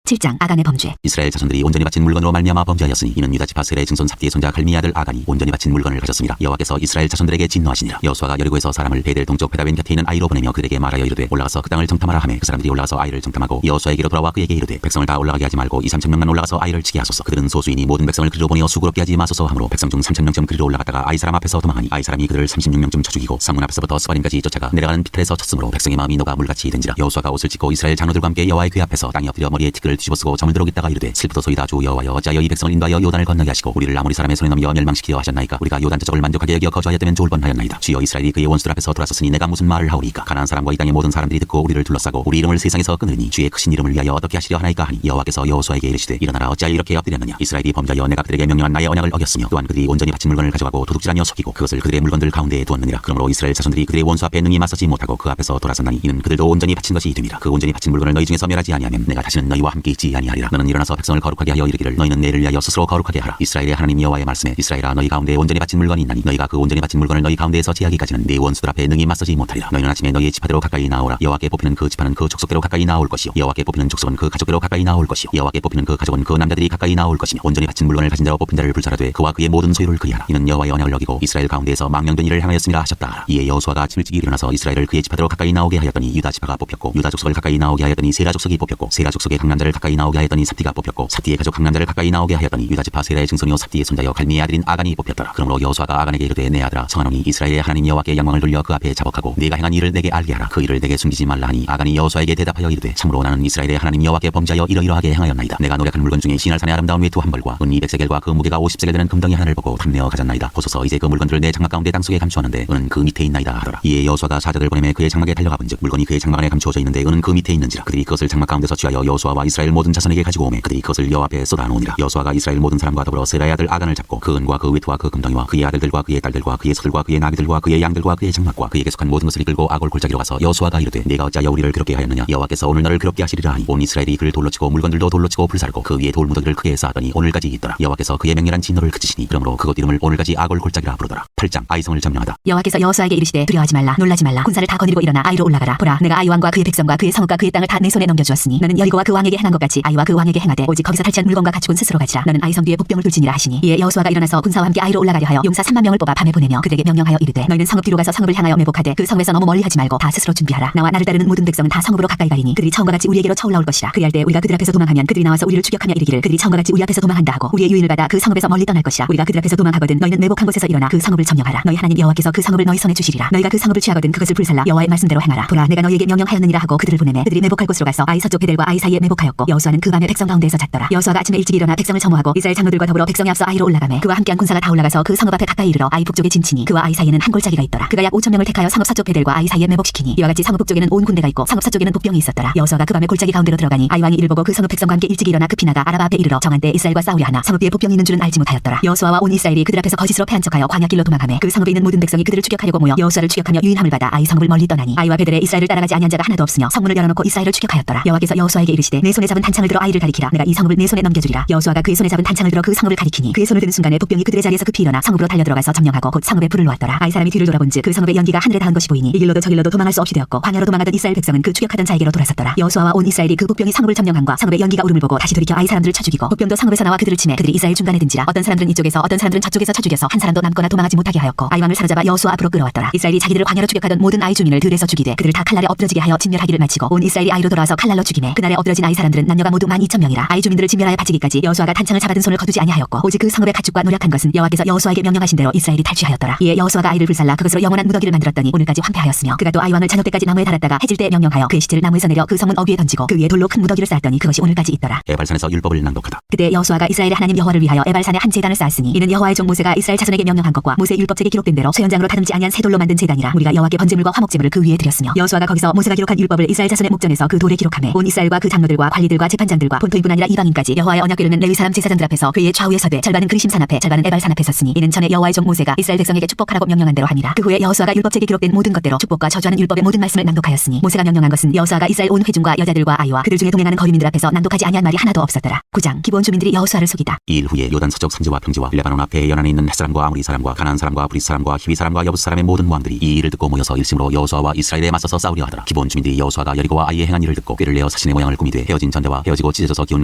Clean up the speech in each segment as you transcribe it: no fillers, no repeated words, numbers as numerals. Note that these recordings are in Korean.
7장 아간의 범죄. 이스라엘 자손들이 온전히 바친 물건으로 말미암아 범죄하였으니 이는 유다 지파 셀의 증손 삽디의 손자 갈미의 아들 아간이 온전히 바친 물건을 가졌습니다. 여호와께서 이스라엘 자손들에게 진노하시니라. 여호수아가 여리고에서 사람을 베델 동쪽 베다웬 곁에 있는 아이로 보내며 그들에게 말하여 이르되 올라가서 그 땅을 정탐하라 하매 그 사람들이 올라가서 아이를 정탐하고 여호수아에게로 돌아와 그에게 이르되 백성을 다 올라가게 하지 말고 2,3,000명만 올라가서 아이를 치게 하소서. 그들은 소수이니 모든 백성을 그리로 보내어 수고롭게 하지 마소서 하므로 백성 중 3,000명쯤 그리로 올라갔다가 아이 사람 앞에서 도망하니 아이 사람이 그들을 36명쯤 쳐 죽이고 상문 앞에서부터 스바림까지 쫓아가 내려가는 피틀에서 쳤으므로 백성의 마음이 녹아 물같이 된지라. 여호수아가 옷을 찢고 이스라엘 장로들과 함께 여호와의 궤 앞에서 땅에 엎드려 머리에 티끌을 뒤집어쓰고 점을 들어있다가 이르되 슬프도소이다 주 여호와여 어찌하여 이 백성을 인도하여 요단을 건너게 하시고 우리를 아모리 사람의 손에 넘겨 멸망시키려 하셨나이까. 우리가 요단 저쪽을 만족하게 여겨 거주하였다면 좋을 뻔하였나이다. 주여 이스라엘이 그의 원수들 앞에서 돌아섰으니 내가 무슨 말을 하오리까. 가나안 사람과 이 땅의 모든 사람들이 듣고 우리를 둘러싸고 우리 이름을 세상에서 끊으니 주의 크신 이름을 위하여 어떻게 하시려 하나이까 하니 여호와께서 여호수아에게 이르시되 일어나라 어찌하여 이렇게 엎드렸느냐. 이스라엘이 범죄하여 내가 그들에게 명령한 나의 언약을 어겼으며 또한 그들이 온전히 바친 물건을 가져가고 도둑질하며 속이고 그것을 그들의 물건들 가운데에 두었느니라. 그러므로 이스라엘 자손들이 그들의 원수 앞에 능히 맞서지 못하고 그 앞에서 돌아섰나니 이는 그들도 온전히 바친 것이 됨이라. 그 온전히 바친 물건을 너희 중에서 멸하지 아니하면 내가 다시는 너희와 함께 있지 아니하리라. 너는 일어나서 백성을 거룩하게 하여 이르기를 너희는 내를 위하여 스스로 거룩하게 하라. 이스라엘의 하나님 여호와의 말씀에 이스라엘아 너희 가운데 온전히 바친 물건이 있나니 너희가 그 온전히 바친 물건을 너희 가운데에서 제하기까지는 네 원수들 앞에 능히 맞서지 못하리라. 너희는 아침에 너희의 지파대로 가까이 나오라. 여호와께 뽑히는 그 지파는 그 족속대로 가까이 나올 것이요 여호와께 뽑히는 족속은 그 가족대로 가까이 나올 것이요 여호와께 뽑히는 그 가족은 그 남자들이 가까이 나올 것이며 온전히 바친 물건을 가진 자로 뽑힌 자를 불살하되 그와 그의 모든 소유를 그리하라. 이는 여호와의 언약을 어기고 이스라엘 가운데에서 망령된 일을 행하였음이라 하셨다. 이에 여호수아가 아침 일찍 일어나서 이스라엘을 그의 지파대로 가까이 나오게 하였더니 유다 지파가 뽑혔고 유다 족속을 가까이 나오게 하였더니 세라 족속이 뽑혔고 세라 족속의 강남자를 가까이 나오게 하였더니 삽디가 뽑혔고 삽디의 가족 강남자를 가까이 나오게 하였더니 유다 지파 세라의 증손이요 삽디의 손자여 갈미의 아들인 아간이 뽑혔더라. 그러므로 여호수아가 아간에게 이르되 내 아들아 성하노니 이스라엘의 하나님 여호와께 영광을 돌려 그 앞에 자복하고 네가 행한 일을 내게 알게 하라. 그 일을 내게 숨기지 말라 하니 아간이 여호수아에게 대답하여 이르되 참으로 나는 이스라엘의 하나님 여호와께 범죄하여 이러이러하게 행하였나이다. 내가 노력한 물건 중에 시날산의 아름다운 외투 한 벌과 은 200세겔과 그 무게가 50세겔 되는 금덩이 하나를 보고 탐내어 가졌나이다. 보소서 이제 그 물건들을 내 장막 가운데 땅속에 감추었는데 은은 그 밑에 있나이다 하더라. 이에 여호수아가 사자들 보내매 그의 장막에 달려가 본즉 물건이 그의 장막 안에 감추어져 있는데 은은 그 밑에 있는지라. 그들이 그것을 장막 가운데서 취하여 여호수아와 이스라엘 모든 자손에게 가지고 오매 그들이 그것을 여호와 앞에 쏟아놓으니라. 여호수아가 이스라엘 모든 사람과 더불어 세라의 아들 아간을 잡고 그 은과 그 외투와 그 금덩이와 그의 아들들과 그의 딸들과 그의 소들과 그의 나귀들과 그의 양들과 그의 장막과 그에게 속한 모든 것을 이끌고 아골 골짜기로 가서 여호수아가 이르되 네가 어찌하여 우리를 괴롭게 하였느냐. 여호와께서 오늘 너를 괴롭게 하시리라 하니 온 이스라엘이 그를 돌로 치고 물건들도 돌로 치고 불사르고 그 위에 돌 무더기를 크게 쌓았더니 오늘까지 있더라. 여호와께서 그의 맹렬한 진노를 그치시니 그러므로 그곳 이름을 오늘까지 아골 골짜기라 부르더라. 8장 아이성을 점령하다. 여호와께서 여호수아에게 이르시되 두려워하지 말라 놀라지 말라 군사를 다 거느리고 일어나 아이로 올라가라. 보라 내가 아이 왕과 그의 백성과 그의 성읍과 그의 땅을 다 내 손에 넘겨주었으니 너는 여리고와 그 왕에게 행한 것 같이 아이와 그 왕에게 행하되 오직 거기서 탈취한 물건과 가축은 스스로 가지라. 너는 아이 성 뒤에 복병을 둘지니라 하시니 이에 여호수아가 일어나서 군사와 함께 아이로 올라가려 하여 용사 3만 명을 뽑아 밤에 보내며 그들에게 명령하여 이르되 너희는 성읍 뒤로 가서 성읍을 향하여 매복하되 그 성읍에서 너무 멀리 하지 말고 다 스스로 준비하라. 나와 나를 따르는 모든 백성은 다 성읍으로 가까이 가리니 그들이 처음과 같이 우리에게로 쳐올라올 것이라. 그리할 때 우리가 그들 앞에서 도망하면 그들이 나와서 우리를 추격하며 이르기를 그들이 처음과 같이 우리 앞에서 도망한다 하고 우리의 유인을 받아 그 성읍에서 멀리 떠날 것이라. 우리가 그들 앞에서 도망하거든 너희는 매복한 곳에서 일어나 그 성읍을 점령하라. 너희 하나님 여호와께서 그 성읍을 너희 손에 주시리라. 너희가 그 성읍을 취하거든 그것을 불살라 여호와의 말씀대로 행하라. 보라 내가 너희에게 명령하였느니라 하고 그들을 보내매 그들이 매복할 곳으로 가서 아이 서쪽 베델과 아이 사이에 매복하였고 여호수아는 그 밤에 백성 가운데에서 잤더라. 여호수아가 아침에 일찍 일어나 백성을 청호하고 이스라엘 장로들과 더불어 백성에 앞서 아이로 올라가매 그와 함께한 군사가 다 올라가서 그 성읍 앞에 가까이 이르러 아이 북쪽에 진치니 그와 아이 사이에는 한 골짜기가 있더라. 그가 약 5,000명을 택하여 성읍 서쪽 베델과 아이 사이에 매복시키니 이와 같이 성읍 북쪽에는 온 군대가 있고 성읍 서쪽에는 복병이 있었더라. 여호수아가 그 밤에 골짜기 가운데로 들어가니 아이 왕이 이를 보고 그 성읍 백성과 함께 일찍 일어나 급히 나가 아라바 앞에 이르러 정한 때 이스라엘과 싸우려 하나 성읍 뒤에 복병이 있는 줄은 알지 못하였더라. 여호수아와 온 이스라엘이 그들 앞에서 거짓으로 패한 척하여 광야길로 도망하매 그 성읍에 있는 모든 백성이 그들을 추격하려고 모여 여호수아를 추격하며 유인함을 받아 아이 성읍을 멀리 떠나니 아이와 베델에 이스라엘을 따라가지 아니한 자가 하나도 없으며 성문을 열어놓고 이스라엘을 추격하였더라. 여호와께서 여호수아에게 이르시되 내 손에 잡은 단창을 들어 아이를 가리키라. 내가 이 성읍을 내 손에 넘겨주리라. 여호수아가 그의 손에 잡은 단창을 들어 그 성읍을 가리키니 그의 손을 드는 순간에 복병이 그들의 자리에서 급히 일어나 성읍으로 달려들어가서 점령하고 곧 성읍에 불을 놓았더라. 아이 사람이 뒤를 돌아본즉 그 성읍의 연기가 하늘에 닿은 것이 보이니 이 길로도 저 길로도 도망할 수 없이 되었고 광야로 도망하던 이스라엘 백성은 그 추격하던 자에게로 돌아섰더라. 여호수아와 온 이스라엘이 그 복병이 성읍을 점령함과 성읍의 연기가 울음을 보고 다시 돌이켜 아이 사람들을 쳐 죽이고 복병도 성읍에서 나와 그들을 치매 그들이 이스라엘 중간에 든지라. 어떤 사람들은 이쪽에서 어떤 사람들은 저쪽에서 쳐 죽여서 한 사람도 남거나 도망하지 못하게 하였고 아이 왕을 사로잡아 여호수아 앞으로 끌어왔더라. 이스라엘이 자기들을 광야로 추격하던 모든 아이 주민을 들에서 죽이되 그들을 다 칼날에 엎드러지게 하여 진멸하기를 마치고 온 이스라엘이 아이로 돌아와서 칼날로 죽이매 그날에 엎드러진 아이 사람들은 남녀가 모두 12,000명이라. 아이 주민들을 진멸하여 바치기까지 여호수아가 단창을 잡아든 손을 거두지 아니하였고 오직 그 성읍의 가축과 노력한 것은 여호와께서 여호수아에게 명령하신 대로 이스라엘이 탈취하였더라. 이에 여호수아가 아이를 불살라 그것으로 영원한 무더기를 만들었더니 오늘까지 황폐하였으며 그가 또 아이 왕을 저녁 때까지 나무에 달았다가 해질 때 명령하여 그의 시체를 나무에서 내려 그 성문 어귀에 던지고 그 위에 돌로 큰 무더기를 쌓았더니 그것이 오늘까지 있더라. 에발산에서 율법을 낭독하다. 그때 여호수아가 이스라엘의 하나님 여호와를 위하여 에발산에 한 제단을 쌓았으니 이는 여호와의 종 모세가 이스라엘 자손에게 명령한 것과 모세 율법책에 기록된 대로 소현장으로 다듬지 아니한 새 돌로 만든 제단이라. 우리가 여호와께 번제물과 화목제물을 그 위에 드렸으며 여호수아가 거기서 모세가 기록한 율법을 이스라엘 자손의 목전에서 그 돌에 기록하매 온 이스라엘과 그 장로들과 관리들과 재판장들과 본토인뿐 아니라 이방인까지 여호와의 언약궤를 레위 사람 제사장들 앞에서 그의 좌우에 서되 절반은 그리심산 앞에 절반은 에발산 앞에 섰으니 이는 전에 여호와의 종 모세가 이스라엘 백성에게 축복하라고 명령한 대로 하니라. 그 후에 여호수아가 율법책에 기록된 모든 것대로 축복과 저주하는 율법의 모든 말씀을 낭독하였으니 모세가 명령한 것은 여호수아가 이스라엘 온 회중과 여자들과 아이와 그들 중에 동행하는 거류민들 앞에서 낭독하지 아니한 말이 하나도 없었더라. 9장 기브온 주민들이 여호수아를 속이다. 이 일 후에 요단 서쪽 산지와 평지와 레바논 앞에 연안에 있는 햇사람과 아모리 사람과 가나안 사람과 브리스 사람과 히위 사람과 여부스 사람의 모든 왕들이 이 일을 듣고 모여서 일심으로 여호수아와 이스라엘에 맞서서 싸우려 하더라. 기브온 주민들이 여호수아가 여리고와 아이에 행한 일을 듣고 꾀를 내어 사신의 모양을 꾸미되 헤어진 전대와 헤어지고 찢어져서 기운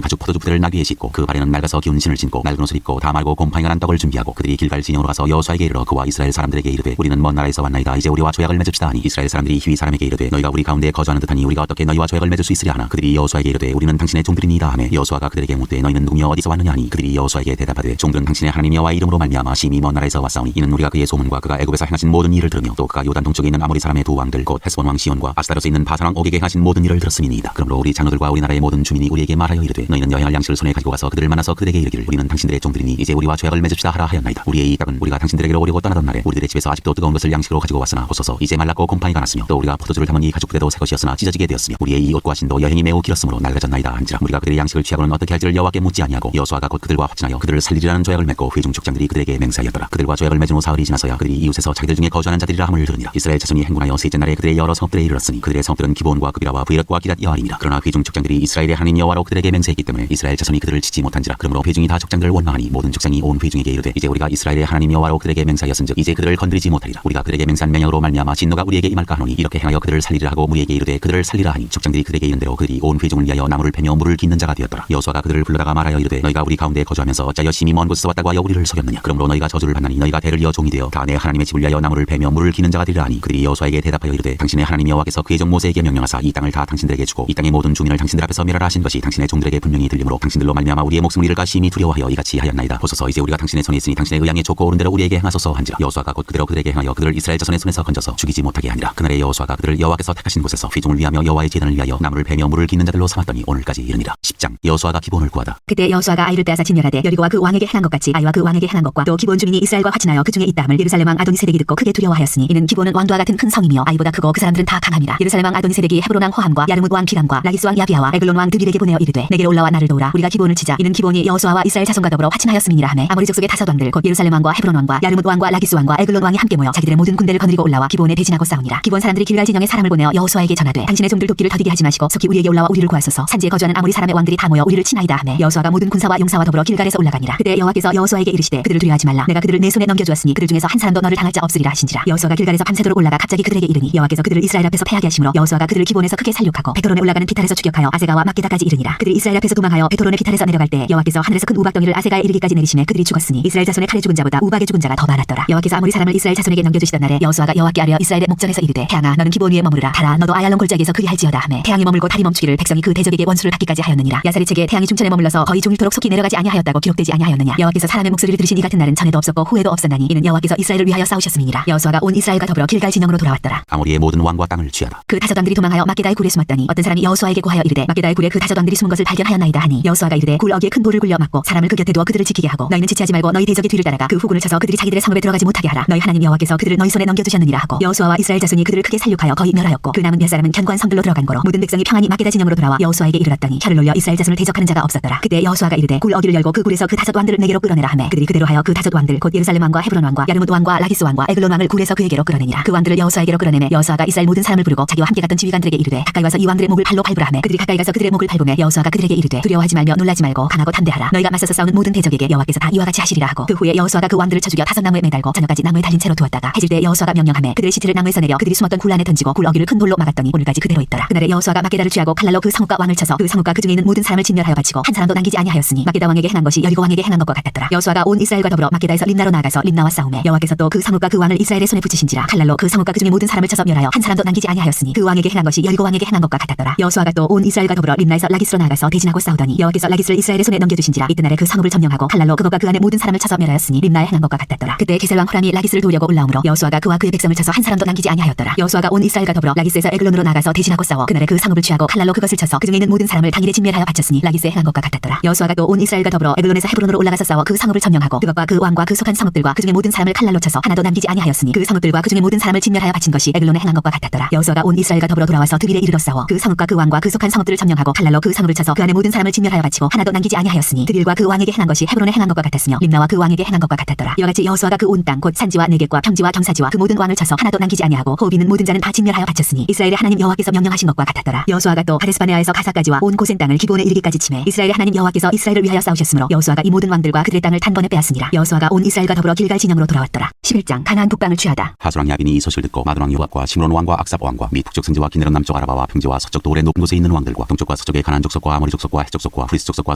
가죽 포도주 부대를 나귀에 싣고 그 발에는 낡아서 기운 신을 신고 낡은 옷을 입고 다 말고 곰팡이가 난 떡을 준비하고 그들이 길갈 진영으로 가서 여호수아에게 이르러 그와 이스라엘 사람들에게 이르되 우리는 먼 나라에서 왔나이다. 이제 우리와 조약을 맺읍시다 하니 이스라엘 사람들이 히위 사람에게 이르되 너희가 우리 가운데 거주하는 듯하니 우리가 어떻게 너희와 조약을 맺을 수 있으랴 하나 그들이 여호수아에게 이르되 우리는 당신의 종들이니이다 하매 여호수아가 그들에게 묻되 너희는 누구며 어디서 왔느냐 하니 그들이 여호수아에게 대답하되 종들은 당신의 하나님 여호와의 이름으로 말미암아 심히 먼 나라에서 왔사오니 이는 우리가 그의 소문과 그가 애굽에서 행하신 모든 일을 들으며 또 그가 요단 동쪽에 있는 아모리 사람의 두 왕들 곧 헤스본 왕 시온과 아스타로스에 있는 바산 왕 옥에게 행하신 모든 일을 들었음이니이다. 그러므로 우리 장로들과 우리나라의 모든 주민이 우리에게 말하여 이르되 너희는 여행할 양식을 손에 가지고 가서 그들을 만나서 그들에게 이르기를 우리는 당신들의 종들이니 이제 우리와 조약을 맺읍시다 하라 하였나이다. 우리의 이 땅은 우리가 당신들에게로 오려고 떠나던 날에 우리들의 집에서 아직도 뜨거운 것을 양식으로 가지고 왔으나 보소서 이제 말랐고 곰팡이가 났으며 또 우리가 포도주를 담은 이 가죽 부대도 새 것이었으나 찢어지게 되었으며 우리의 이 옷과 신도 여행이 매우 길었으므로 낡아졌나이다 한지라 우리가 그들의 양식을 취하고는 어떻게 할지를 여호와께 묻지 아니하고 여호수아가 곧 그들과 확진하여 그들을 살리리라는 조약을 맺고 회중 족장들이 그들에게 맹세하였더라. 그들과 조약을 맺은 후 사흘이 지나서야 그들이 이웃에서 자기들 중에 거주하는 자들이라 함을 들으니라. 이스라엘 자손이 행군하여 셋째 날에 그들의 여러 성읍들에 이르렀으니 그들의 성읍들은 기브온과 그비라와 브이럿과 기랏 여아림이라. 그러나 회중 족장들이 이스라엘의 하나님 여호와로 그들에게 맹세했기 때문에 이스라엘 자손이 그들을 치지 못한지라. 그러므로 회중이 다 족장들을 원망하니 모든 족장이 온 회중에게 이르되 이제 우리가 이스라엘의 하나님 여호와로 그들에게 맹세하였은즉 이제 그들을 건드리지 못하리라. 우리가 그들에게 맹세한 명령으로 말미암아 진노가 우리에게 임할까 하노니 이렇게 행하여 그들을 살리라 하고 무리에게 이르되 그들을 살리라 하니 족장들이 그들에게 이른 대로 그들이 온 회중을 위하여 나무를 패며 물을 깃는 자가 되었더라. 여호수아가 그들을 불러다가 말하여 이르되 너희가 우리 가운데 거주하면서 어찌하여 심히 먼 곳에서 왔다고 하여 우리를 속였느냐. 그러므로 너희가 저주를 받나니 너희가 대를 이어 종이 되어 다 내 하나님의 집을 위하여 나무를 패며 물을 기는 자가 되리라 하니 그들이 여호수아에게 대답하여 이르되 당신의 하나님 여호와께서 그의 종 모세에게 명령하사 이 땅을 다 당신들에게 주고 이 땅의 모든 주민을 당신들 앞에서 멸하라 하신 것이 당신의 종들에게 분명히 들리므로 당신들로 말미암아 우리의 목숨을 잃을까 심히 두려워하여 이같이 하였나이다. 보소서 이제 우리가 당신의 손에 있으니 당신의 의향에 좋고 옳은 대로 우리에게 행하소서 한지라. 여호수아가 곧 그대로 그들에게 행하여 그들을 이스라엘 자손의 손에서 건져서 죽이지 못하게 하니라. 그날에 여호수아가 그들을 여호와께서 택하신 곳에서 회중을 위하며 여호와의 제단을 위하여 나무를 패며 물을 기는 자들로 삼았더니 오늘까지 이르니라. 10장 여호수아가 기본을 구하다. 그때 여호수아가 아이를 빼앗아 진멸하되 여리고와 그 왕에게 행한 것 같이 아이와 그 왕에게 행한 것과 또 기본 주민이 이스라엘과 화친하여 그 중에 있다함을 예루살렘 왕 아도니세덱이 듣고 크게 두려워하였으니 이는 기본은 왕도와 같은 큰 성이며 아이보다 크고 그 사람들은 다 강함이라. 예루살렘 왕 아도니세덱이 헤브론 왕 호함과 야르뭇 왕 기람과 라기스 왕 야비아와 에글론 왕 드빌에게 보내어 이르되 내게로 올라와 나를 도우라. 우리가 기본을 치자. 이는 기본이 여호수아와 이스라엘 자손과 더불어 화친하였음이니라 하매 아모리 족속의 다섯 왕들 곧 예루살렘 왕과 헤브론 왕과 야르뭇 왕과 라기스 왕과 에글론 왕이 함께 모여 자기들의 모든 군대를 거느리고 올라와 기본에 대진하고 싸우니라. 기본 사람들이 길갈 진영에 사람을 보내어 여호수아에게 전하되 당신의 종들 돕기를 더디게 하지 마시고 속히 우리에게 올라와 우리를 구하소서. 산지에 거주하는 아모리 사람의 왕들이 다 모여 우리를 치나이다 하매 여호수아가 모든 군사와 용사와 더불어 길갈에서 올라가니라. 그때 여호와께서 여호수아에게 이르시되 그들을 두려워하지 말라. 내가 그들을 내 손에 넘겨주었으니 그들 중에서 한 사람도 너를 당할 자 없으리라 하신지라. 여호수아가 길갈에서 밤새도록 올라가 갑자기 그들에게 이르니 여호와께서 그들을 이스라엘 앞에서 패하게 하심으로 여호수아가 그들을 기본에서 크게 살육하고 베토론에 올라가는 비탈에서 추격하여 아세가와 막게다까지 이르니라. 그들이 이스라엘 앞에서 도망하여 베토론의 비탈에서 내려갈 때 여호와께서 하늘에서 큰 우박덩이를 아세가에 이르기까지 내리시매 그들이 죽었으니 이스라엘 자손의 칼에 죽은 자보다 우박에 죽은 자가 더 많았더라. 여호와께서 아모리 사람을 이스라엘 자손에게 넘겨주시던 날에 여호수아가 여호와께 아뢰어 이스라엘의 목전에서 이르되 태양아 너는 기본 위에 머무르라. 달아 너도 아얄론 골짜기에서 그리할지어다 하매 태양이 머물고 달이 멈추기를 백성이 그 대적에게 원수를 받기까지 하였느니라. 야살의 책에 태양이 중천에 머물러서 거의 종일토록 속히 내려가지 아니하였다고 기록되지 아니하였느냐. 여호와께서 사람의 목소리를 들으신 이 같은 날은 전에도 없었고 후에도 없었나니 이는 여호와께서 이스라엘을 위하여 싸우셨음이니라. 여호수아가 온 이스라엘과 더불어 길갈 진영으로 돌아왔더라. 아모리의 모든 왕과 땅을 취하다. 그 다섯 왕들이 도망하여 막게다의 굴에 숨었더니 어떤 사람이 여호수아에게 고하여 이르되 막게다의 굴에 그 다섯 왕들이 숨은 것을 발견하였나이다 하니 여호수아가 이르되 굴 어귀에 큰 돌을 굴려 막고 사람을 그 곁에 두어 그들을 지키게 하고 너희는 지체하지 말고 너희 대적의 뒤를 따라가 그 후군을 쳐서 그들이 자기들의 성읍에 들어가지 못하게 하라. 너희 하나님 여호와께서 그들을 너희 손에 넘겨주셨느니라 하고 여호수아와 이스라엘 자손이 그들을 크게 살육하여 거의 멸하였고 그 남은 몇 사람은 견고한 성들로 들어간 거로 모든 백성이 평안히 막게다 진영으로 돌아와 여호수아에게 이르렀더니 혀를 놀려 이스라엘 자손을 대적하는 자가 없었더라. 그때 여호수아가 이르되 굴 어귀를 열고 그 굴에서 그 다섯 왕들을 내게로 끌어내라 하매 그들이 그대로 하여 그 다섯 왕들 곧 예루살렘 왕과 헤브론 왕과 야르뭇 왕과 라기스 왕과 에글론 왕을 굴에서 그에게로 끌어내니라. 그 왕들을 여호수아에게로 끌어내매 여호수아가 이스라엘 모든 사람을 부르고 자기와 함께 갔던 지휘관들에게 이르되 가까이 와서 이 왕들의 목을 발로 밟으라 하매 그들이 가까이 가서 그들의 목을 밟으매 여호수아가 그들에게 이르되 두려워하지 말며 놀라지 말고 강하고 담대하라. 너희가 맞서서 싸우는 모든 대적에게 여호와께서 다 이와 같이 하시리라 하고 그 후에 여호수아가 그 왕들을 쳐 죽여 다섯 나무에 매달고 저녁까지 나무에 달린 채로 두었다가 해질 때 여호수아가 명령하매 그들의 시체를 나무에서 내려 그들이 숨었던 굴 안에 던지고 굴 어귀를 큰 돌로 막았더니 오늘까지 그대로 있더라. 그날에 여호수아가 막게다를 취하고 칼날로 그 성읍과 왕을 쳐서 그 성읍과 그 중에 있는 모든 사람을 진멸하여 바치고 한 사람도 남기지 아니하였으니 막게다 왕에게 행한 것이 여리고 왕에게 행한 것과 같았더라. 여호수아가 온 이스라엘과 더불어 막게다에서 림나로 나아가서 림나와 싸우매 여호와께서 또 그 성읍과 그 왕을 이스라엘의 손에 붙이신지라. 칼날로 그 성읍과 그 중에 모든 사람을 쳐서 멸하여 한 사람도 남기지 아니하였으니 그 왕에게 행한 것이 여리고 왕에게 행한 것과 같았더라. 여호수아가 또 온 이스라엘과 더불어 림나에서 라기스로 나아가서 대진하고 싸우더니 여호와께서 라기스를 이스라엘의 손에 넘겨주신지라. 이튿날에 그 성읍을 점령하고 칼날로 그것과 그 안에 모든 사람을 쳐서 멸하였으니 림나에 행한 것과 같았더라. 그때 게셀 왕 호람이 라기스를 도우려고 올라오므로 여호수아가 그와 그의 백성을 쳐서 한 사람도 남기지 아니하였더라. 여호수아가 온 이스라엘과 더불어 라기스에서 에글론으로 나가서 대진하고 싸워 그날에 그 성읍을 취하고 칼날로 그것을 쳐서 그 중에 있는 모든 사람을 당일에 진멸하여 바쳤으니 라기스에 행한 것과 같았더라. 여호수아가 또 온 이스라엘과 더불어 에글론에서 헤브론으로 올라가서 싸워 그 성읍을 점령하고 그것과 그 왕과 그 속한 성읍들과 그 중에 모든 사람을 칼날로 쳐서 하나도 남기지 아니하였으니 그 성읍들과 그 중에 모든 사람을 진멸하여 바친 것이 에글론에 행한 것과 같았더라. 여호수아가 온 이스라엘과 더불어 돌아와서 드빌에 이르러 싸워 그 성읍과 그 왕과 그 속한 성읍들을 점령하고 칼날로 그 성읍을 쳐서 그 안에 모든 사람을 진멸하여 바치고 하나도 남기지 아니하였으니 드빌과 그 왕에게 행한 것이 헤브론에 행한 것과 같았으며 림나와 그 왕에게 행한 것과 같았더라. 이와 같이 여호수아가 그 온 땅 곧 산지와 내겝과 평지와 경사지와 그 모든 왕을 쳐서 하나도 남기지 아니하고 호흡 있는 모든 자는 다 진멸하여 바쳤으니 이스라엘의 하나님 여호와께서 명령하신 것과 같았더라. 여호수아가 또 가데스바네아에서 가사까지와 온 고센 땅을 기브온에 이르기까지 치매 이스라엘의 하나님 여호와께서 이스라엘을 위하여 싸우셨으므로 여호수아가 이 모든 왕들과 그들의 땅을 단번에 빼앗으니라. 여호수아가 온 이스라엘과 더불어 길갈 진영으로 돌아왔더라. 11장 가나안 북방을 취하다. 하수랑 야빈이 이 소식을 듣고 마돈 왕 요압과 시므론 왕과 악삽 왕과 및 북쪽 성지와 기네론 남쪽 아라바와 평지와 서쪽 도울의 높은 곳에 있는 왕들과 동쪽과 서쪽의 가나안 족속과 아모리 족속과 헷 족속과 프리스 족속과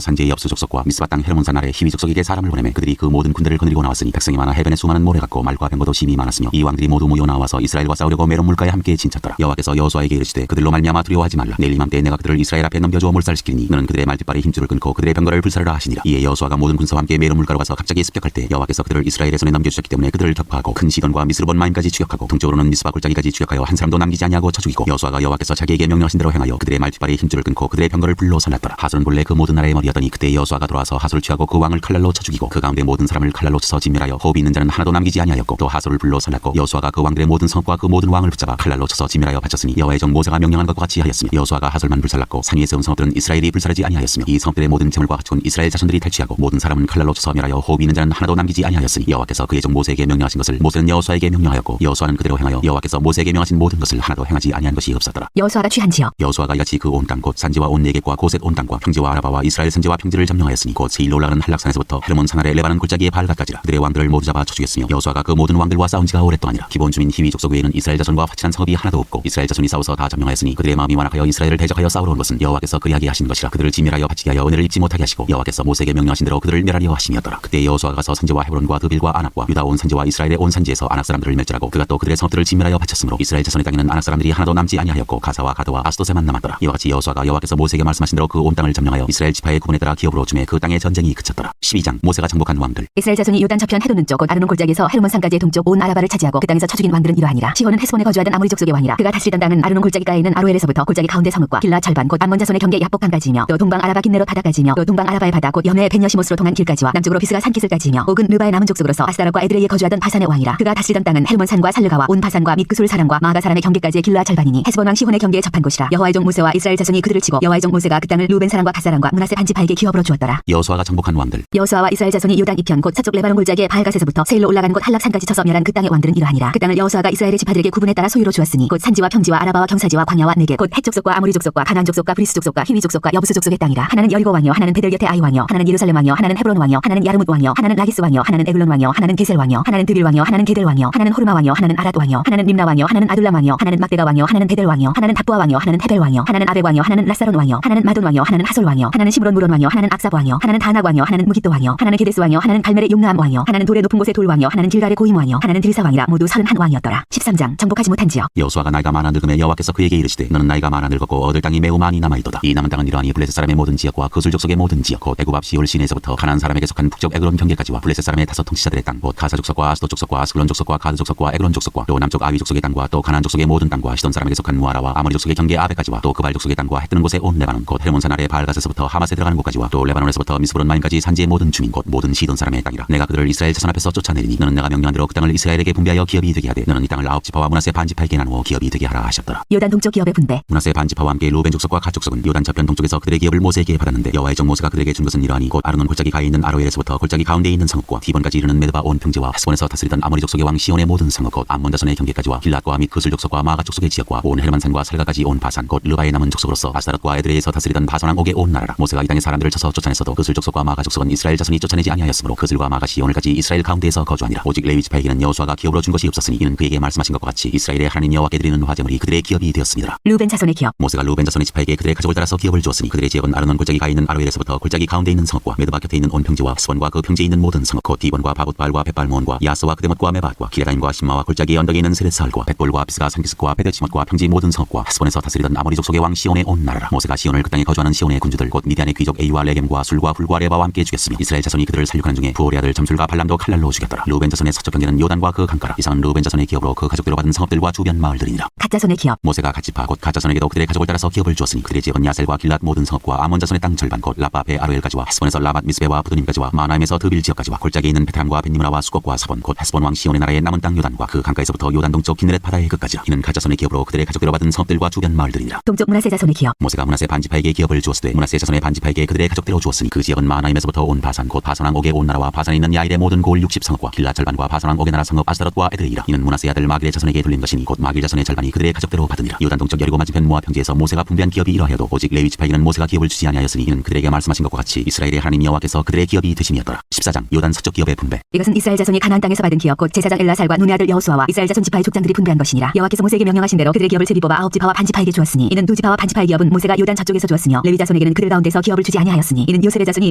산지의 엽수 족속과 미스바 땅 헤르몬산 아래 히위 족속에게 사람을 보내매 그들이 그 모든 군대를 거느리고 나왔으니 백성이 많아 해변에 수많은 모래 같고 말과 병거도 심히 많았으며 이 왕들이 모두 모여 나와서 이스라엘과 싸우려고 메론 물가에 함께 진쳤더라. 여호와께서 여호수아에게 이르시되 그들로 말미암아 두려워하지 말라. 내일 이맘때 내가 그들을 이스라엘 앞에 넘겨주어 몰살시키리니 너는 그들의 말뒷발에 힘줄을 끊고 그들의 병거를 불사르라 하시니라. 이에 여호수아가 모든 군사와 함께 메론 물가로 가서 갑자기 습격할 때 여호와께서 그들을 이스라엘의 손에 넘겨주셨기 때문에 그들을 격파하고 큰 시돈과 미스르본 마임까지 추격하고 동쪽으로는 미스바 골짜기까지 추격하여 한 사람도 남기지 아니하고 쳐 죽이고 여호수아가 여호와께서 자기에게 명령하신 대로 행하여 그들의 말뒷발에 힘줄을 끊고 그들의 병거를 불로 살랐더라. 하솔은 본래 그 모든 나라의 머리였더니 그때 여호수아가 돌아와서 하솔을 취하고 그 왕을 칼날로 쳐 죽이고 그 가운데 모든 사람을 칼날로 쳐서 진멸하여 호흡이 있는 자는 하나도 남기지 아니하였고 또 하솔을 불로 살랐고 여호수아가 그 왕들의 모든 성과 그 모든 왕을 붙잡아 칼날로 쳐서 진멸하여 바쳤으니 여호와의 종 모세가 명령한 것과 같이 하였으며 여호수아가 하솔만 불살랐고 산 위에 세운 성읍들은 이스라엘이 불사르지 아니하였으며 이 성읍들의 모든 재물과 가축은 이스라엘 자손들이 탈취하고 모든 사람은 칼날로 쳐서 멸하여 호흡이 있는 자는 하나도 남기지 아니하였으니 여호와께서 그의 종 모세에게 명령하신 것을 모세는 여호수아에게 명령하였고 여호수아는 그대로 행하여 여호와께서 모세에게 명하신 모든 것을 하나도 행하지 아니한 것이 없었더라. 여호수아가 취한 지역 여호수아가 이같이 그 온 땅 곧 산지와 온 네겝과 고셋 온 땅과 평지와 아라바와 이스라엘 산지와 평지를 점령하였으니 곧 세일로 올라가는 한락산에서부터 헤르몬 산 아래 레바논 골짜기의 바알갓까지라. 그들의 왕들을 모두 잡아 쳐 죽였으며 여호수아가 그 모든 왕들과 싸운 지가 오랫동안이라. 기본 주민 히위 족속 외에는 이스라엘 자손과 화친한 성읍이 하나도 없고 이스라엘 자손이 싸워서 다 점령하였으니 그들의 마음이 완악하여 이스라엘을 대적하여 싸우러 온 것은 여호와께서 그리하게 하신 것이라. 그들을 진멸하여 바치게 하여 은혜를 입지 못하게 하시고 여호와께서 모세에게 명령하신 대로 그들을 멸하려 하심이었더라. 그때 여호수아가 가서 산지와 헤브론과 드빌과 아낙과 유다 온 산지와 이스라엘의 온 산지에서 아낙 사람들을 멸절하고 그가 또 그들의 성읍들을 진멸하여 바쳤으므로 이스라엘 자손의 땅에는 아낙 사람들이 하나도 남지 아니하였고 가사와 가드와 아스도세만 남았더라. 이와 같이 여호수아가 여호와께서 모세에게 말씀하신 대로 그 온 땅을 점령하여 이스라엘 지파의 구분에 따라 기업으로 주매 그 땅의 전쟁이 그쳤더라. 12장 모세가 정복한 왕들. 이스라엘 자손이 요단 저편 해돋는 쪽 곧 아르논 골짜기에서 헤르몬 산까지의 동쪽 온 아라바를 차지하고 그 땅에서 쳐 죽인 왕들은 이러하니라. 시혼은 헤스본에 거주하던 아모리 족속의 왕이라. 그가 다스리던 땅은 아르논 골짜기가에 있는 아로엘에서부터 골짜기 가운데 성읍과 길라 절반 곧 암몬 자손의 경계 야복강까지이며 또 동방 아라바 긴네롯 바다까지이며 또 동방 아라바의 바다 곧 염해 벤여시못으로 통한 길까지와 남쪽으로 비스가 산기슭까지이며 옥은 르바의 남은 족속으로서 아스다롯과 에드레이에 거주하던 바산의 왕이라. 그가 다스리던 땅은 헬몬 산과 살르가와 온 바산과 및 그술 사람과 마가 사람의 경계까지의 길라 절반이니 헤스본 왕 시혼의 경계에 접한 곳이라. 여호와의 종 모세와 이스라엘 자손이 그들을 치고 여호와의 종 모세가 그 땅을 루벤 사람과 갓 사람과 므낫세 반지파에게 기업으로 주었더라. 여호수아가 정복한 왕들. 여호수아와 이스라엘 자손이 요단 이편 곧 서쪽 레바논 골짜기의 바알갓에서부터 세일로 올라가는 곳 한락산까지 쳐서 멸한 그 땅의 왕들은 이러하니라. 그 땅을 여호수아가 이스라엘의 지파들에게 구분에 따라 소유로 주었으니 곧 산지와 평지와 아라바와 경사지와 광야와 네겝 곧 헷 족속과 아모리 족속과 가나안 족속과 브리스 족속과 히위 족속과 여부스 족속의 땅이라. 하나는 여리고 왕이요 하나는 베델 곁의 아이 왕이요 하나는 예루살렘 왕이요 하나는 헤브론 왕이요 하나는 야르뭇 왕이요 하나는 라기스 왕이요 하나는 에글론 왕이요 하나는 게셀 왕이요 하나는 드빌 왕이요 하나는 게델 왕이요 하나는 호르마 왕이요 하나는 아랏 왕이요 하나는 림나 왕이요 하나는 아둘람 왕이요 하나는 막대가 왕이요 하나는 베델 왕이요 하나는 답부아 왕이요 하나는 헤벨 왕이요 하나는 아벡 왕이요 하나는 라사론 왕이요 하나는 마돈 왕이요 하나는 하솔 왕이요 하나는 시므론 무론 왕이요 하나는 악삽 왕이요 하나는 다낙 왕이요 하나는 무깃도 왕이요 하나는 게데스 왕이요 하나는 갈멜의 용나암 왕이요 하나는 돌의 높은 곳의 돌 왕이요 하나는 길갈의 고임 왕이요 하나는 드리사 왕이라. 모두 31왕이었더라. 13장 정복하지 못한 지역. 여호수아가 나이가 많아 늙음에 여호와께서 그에게 이르시되 너는 나이가 많아 늙었고 얻을 땅이 매우 많이 남아있도다. 이 남은 땅은 이러하니 블레셋 사람의 모든 지역과 그술 족속의 모든 지역 곧 애굽 앞 시올 시내에서부터 가나안 사람에게 속한 북쪽 에그론 경계까지와 블레셋 사람의 다섯 통치자들의 땅 곧 가사 족속과 아스도 족속과 아스글론 족속과 가드 족속과 에그론 족속과 또 남쪽 아위 족속의 땅과 또 가나안 족속의 모든 땅과 시돈 사람에게 속한 무아라와 아모리 족속의 경계 아베까지와 또 그발 족속의 땅과 해 뜨는 곳에 온 레바논 곧 헤르몬산 아래 바알갓에서부터 하맛에 들어가는 곳까지와 또 레바논에서부터 미스브론 마임까지 산지의 모든 주민 곧 모든 시돈 사람의 땅이라. 내가 그들을 이스라엘 자손 앞에서 쫓아내리니 너는 내가 명령한 대로 그 땅을 이스라엘에게 분배하여 기업이 되게 하되 너는 이 땅을 아홉 지파와 므낫세 반지파에게 나누어 기업이 되게 하라 하셨더라. 요단 동쪽 기업의 분배. 므낫세 반지파와 함께 루벤 족속과 갓 족속은 요단 저편 동쪽에서 그들의 기업을 모세에게 받았는데 여호와의 종 모세가 그들에게 준 것은 이러하니 곧 아르논 골짜기 가에 있는 아로엘에서부터 골짜기 가운데에 있는 성읍과 디본까지 이르는 메드바 온 평지와 헤스본에서 다스리던 아모리 족속의 왕 시온의 모든 성읍 곧 암몬 자손의 경계까지와 길랏과 및 그술 족속과 마가 족속의 지역과 온 헤르만산과 살가까지 온 바산 곧 르바의 남은 족속으로서 아스다롯과 에드레에서 다스리던 바산 왕 옥의 온 나라라. 모세가 이 땅의 사람들을 쳐서 쫓아냈어도 그술 족속과 마가 족속은 이스라엘 자손이 쫓아내지 아니하였으므로 그술과 마가 시온을까지 이스라엘 가운데에서 거주하니라. 오직 레위 지파에게는 여호수아가 기업으로 준 것이 없었으니 이는 그에게 말씀하신 것과 같이 이스라엘의 하나님 여호와께 드리는 화제물이 그들의 기업이 되었습니다. 루벤 자손의 기업. 모세가 루벤 자손의 지파에게 그들의 가족을 따라서 기업을 주었으니 그들의 지역은 아르논 골짜기 가에 있는 아로엘에서부터 골짜기 가운데 있는 성읍과 메드바 곁에 있는 온 평지와 스본과 그 평지에 있는 모든 성읍 곧 디본과 바봇바알과 벳발모온과 야스와 그데못과 메바앗과 기레다임과 심마와 골짜기 언덕에 있는 세렛사할과 벳볼과 비스가 산기슭과 베델치못과 평지 모든 성읍과 헤스본에서 다스리던 아모리 족속의 왕 시온의 온 나라라. 모세가 시온을 그 땅에 거주하는 시온의 군주들 곧 미디안의 귀족 에이와 레겜과 술과 훌과 레바와 함께 죽였으며 이스라엘 자손이 그들을 살육하는 중에 부올의 아들 점술과 발람도 칼날로 죽였더라. 루벤 자손의 서쪽 경계는 요단과 그 강가라. 이상은 루벤 자손의 기업으로 그 가족대로 받은 성읍들과 주변 마을들이니라. 갓 자손의 기업. 모세가 갓 지파 곧 갓 자손에게도 그들의 가족을 따라서 기업을 주었으니 그들의 지역은 야셀과 길랏 모든 성읍과 아몬 자손의 땅 절반 곧 라빠 베 아로엘까지와 헤스본에서 라밧 미스베와 부두님까지와 마나임에서 드빌 지역까지와 골짜기에 있는 베트람과 벳니므라와 수곡과 사본 곧 헤스본 왕 시온의 나라의 남은 땅 요단과 그 강가에서부터 요단 동쪽 기느렛 바다의 끝까지라. 이는 갓 자손의 기업으로 그들의 가족대로 받은 성읍들과 주변 마을들이니라. 동쪽 므낫세 자손의 기업. 모세가 므낫세 반지파에게 기업을 주었으되 므낫세 자손의 반지파에게 그들의 가족대로 주었으니 그 지역은 마나임에서부터 온 바산 곧 바산 왕 옥의 온 나라와 바산에 있는 야일의 모든 고을 60성읍과 길라 절반과 바산 왕 옥의 나라 성읍 아스다롯과 에드레이라. 이는 므낫세 아들 마길의 자손에게 돌린 것이니 곧 마길 자손의 절반이 그들의 가족대로 받으니라. 요단 동쪽 여리고 맞은편 모압 평지에서 모세가 분배한 기업이 이러하여도 오직 레위 지파에게는 모세가 기업을 주지 아니하였으니 이는 그들에게 말씀하신 것과 같이 이스라엘의 하나님 여호와께서 그들의 기업이 되심이었더라. 14장 요단 서쪽 기업의 분배. 이것은 이스라엘 자손이 가나안 땅에서 받은 기업 곧 제사장 엘라살과 눈의 아들 여호수아와 이스라엘 자손 지파의 족장들이 분배한 것이니라. 여호와께서 모세에게 명령하신 대로 그들의 기업을 제비 뽑아 아홉 지파와 반지파에게 주었으니 이는 두 지파와 반지파의 기업은 모세가 요단 저쪽에서 주었으며 레위 자손에게는 그들 가운데서 기업을 주지 아니하였으니 이는 요셉의 자손이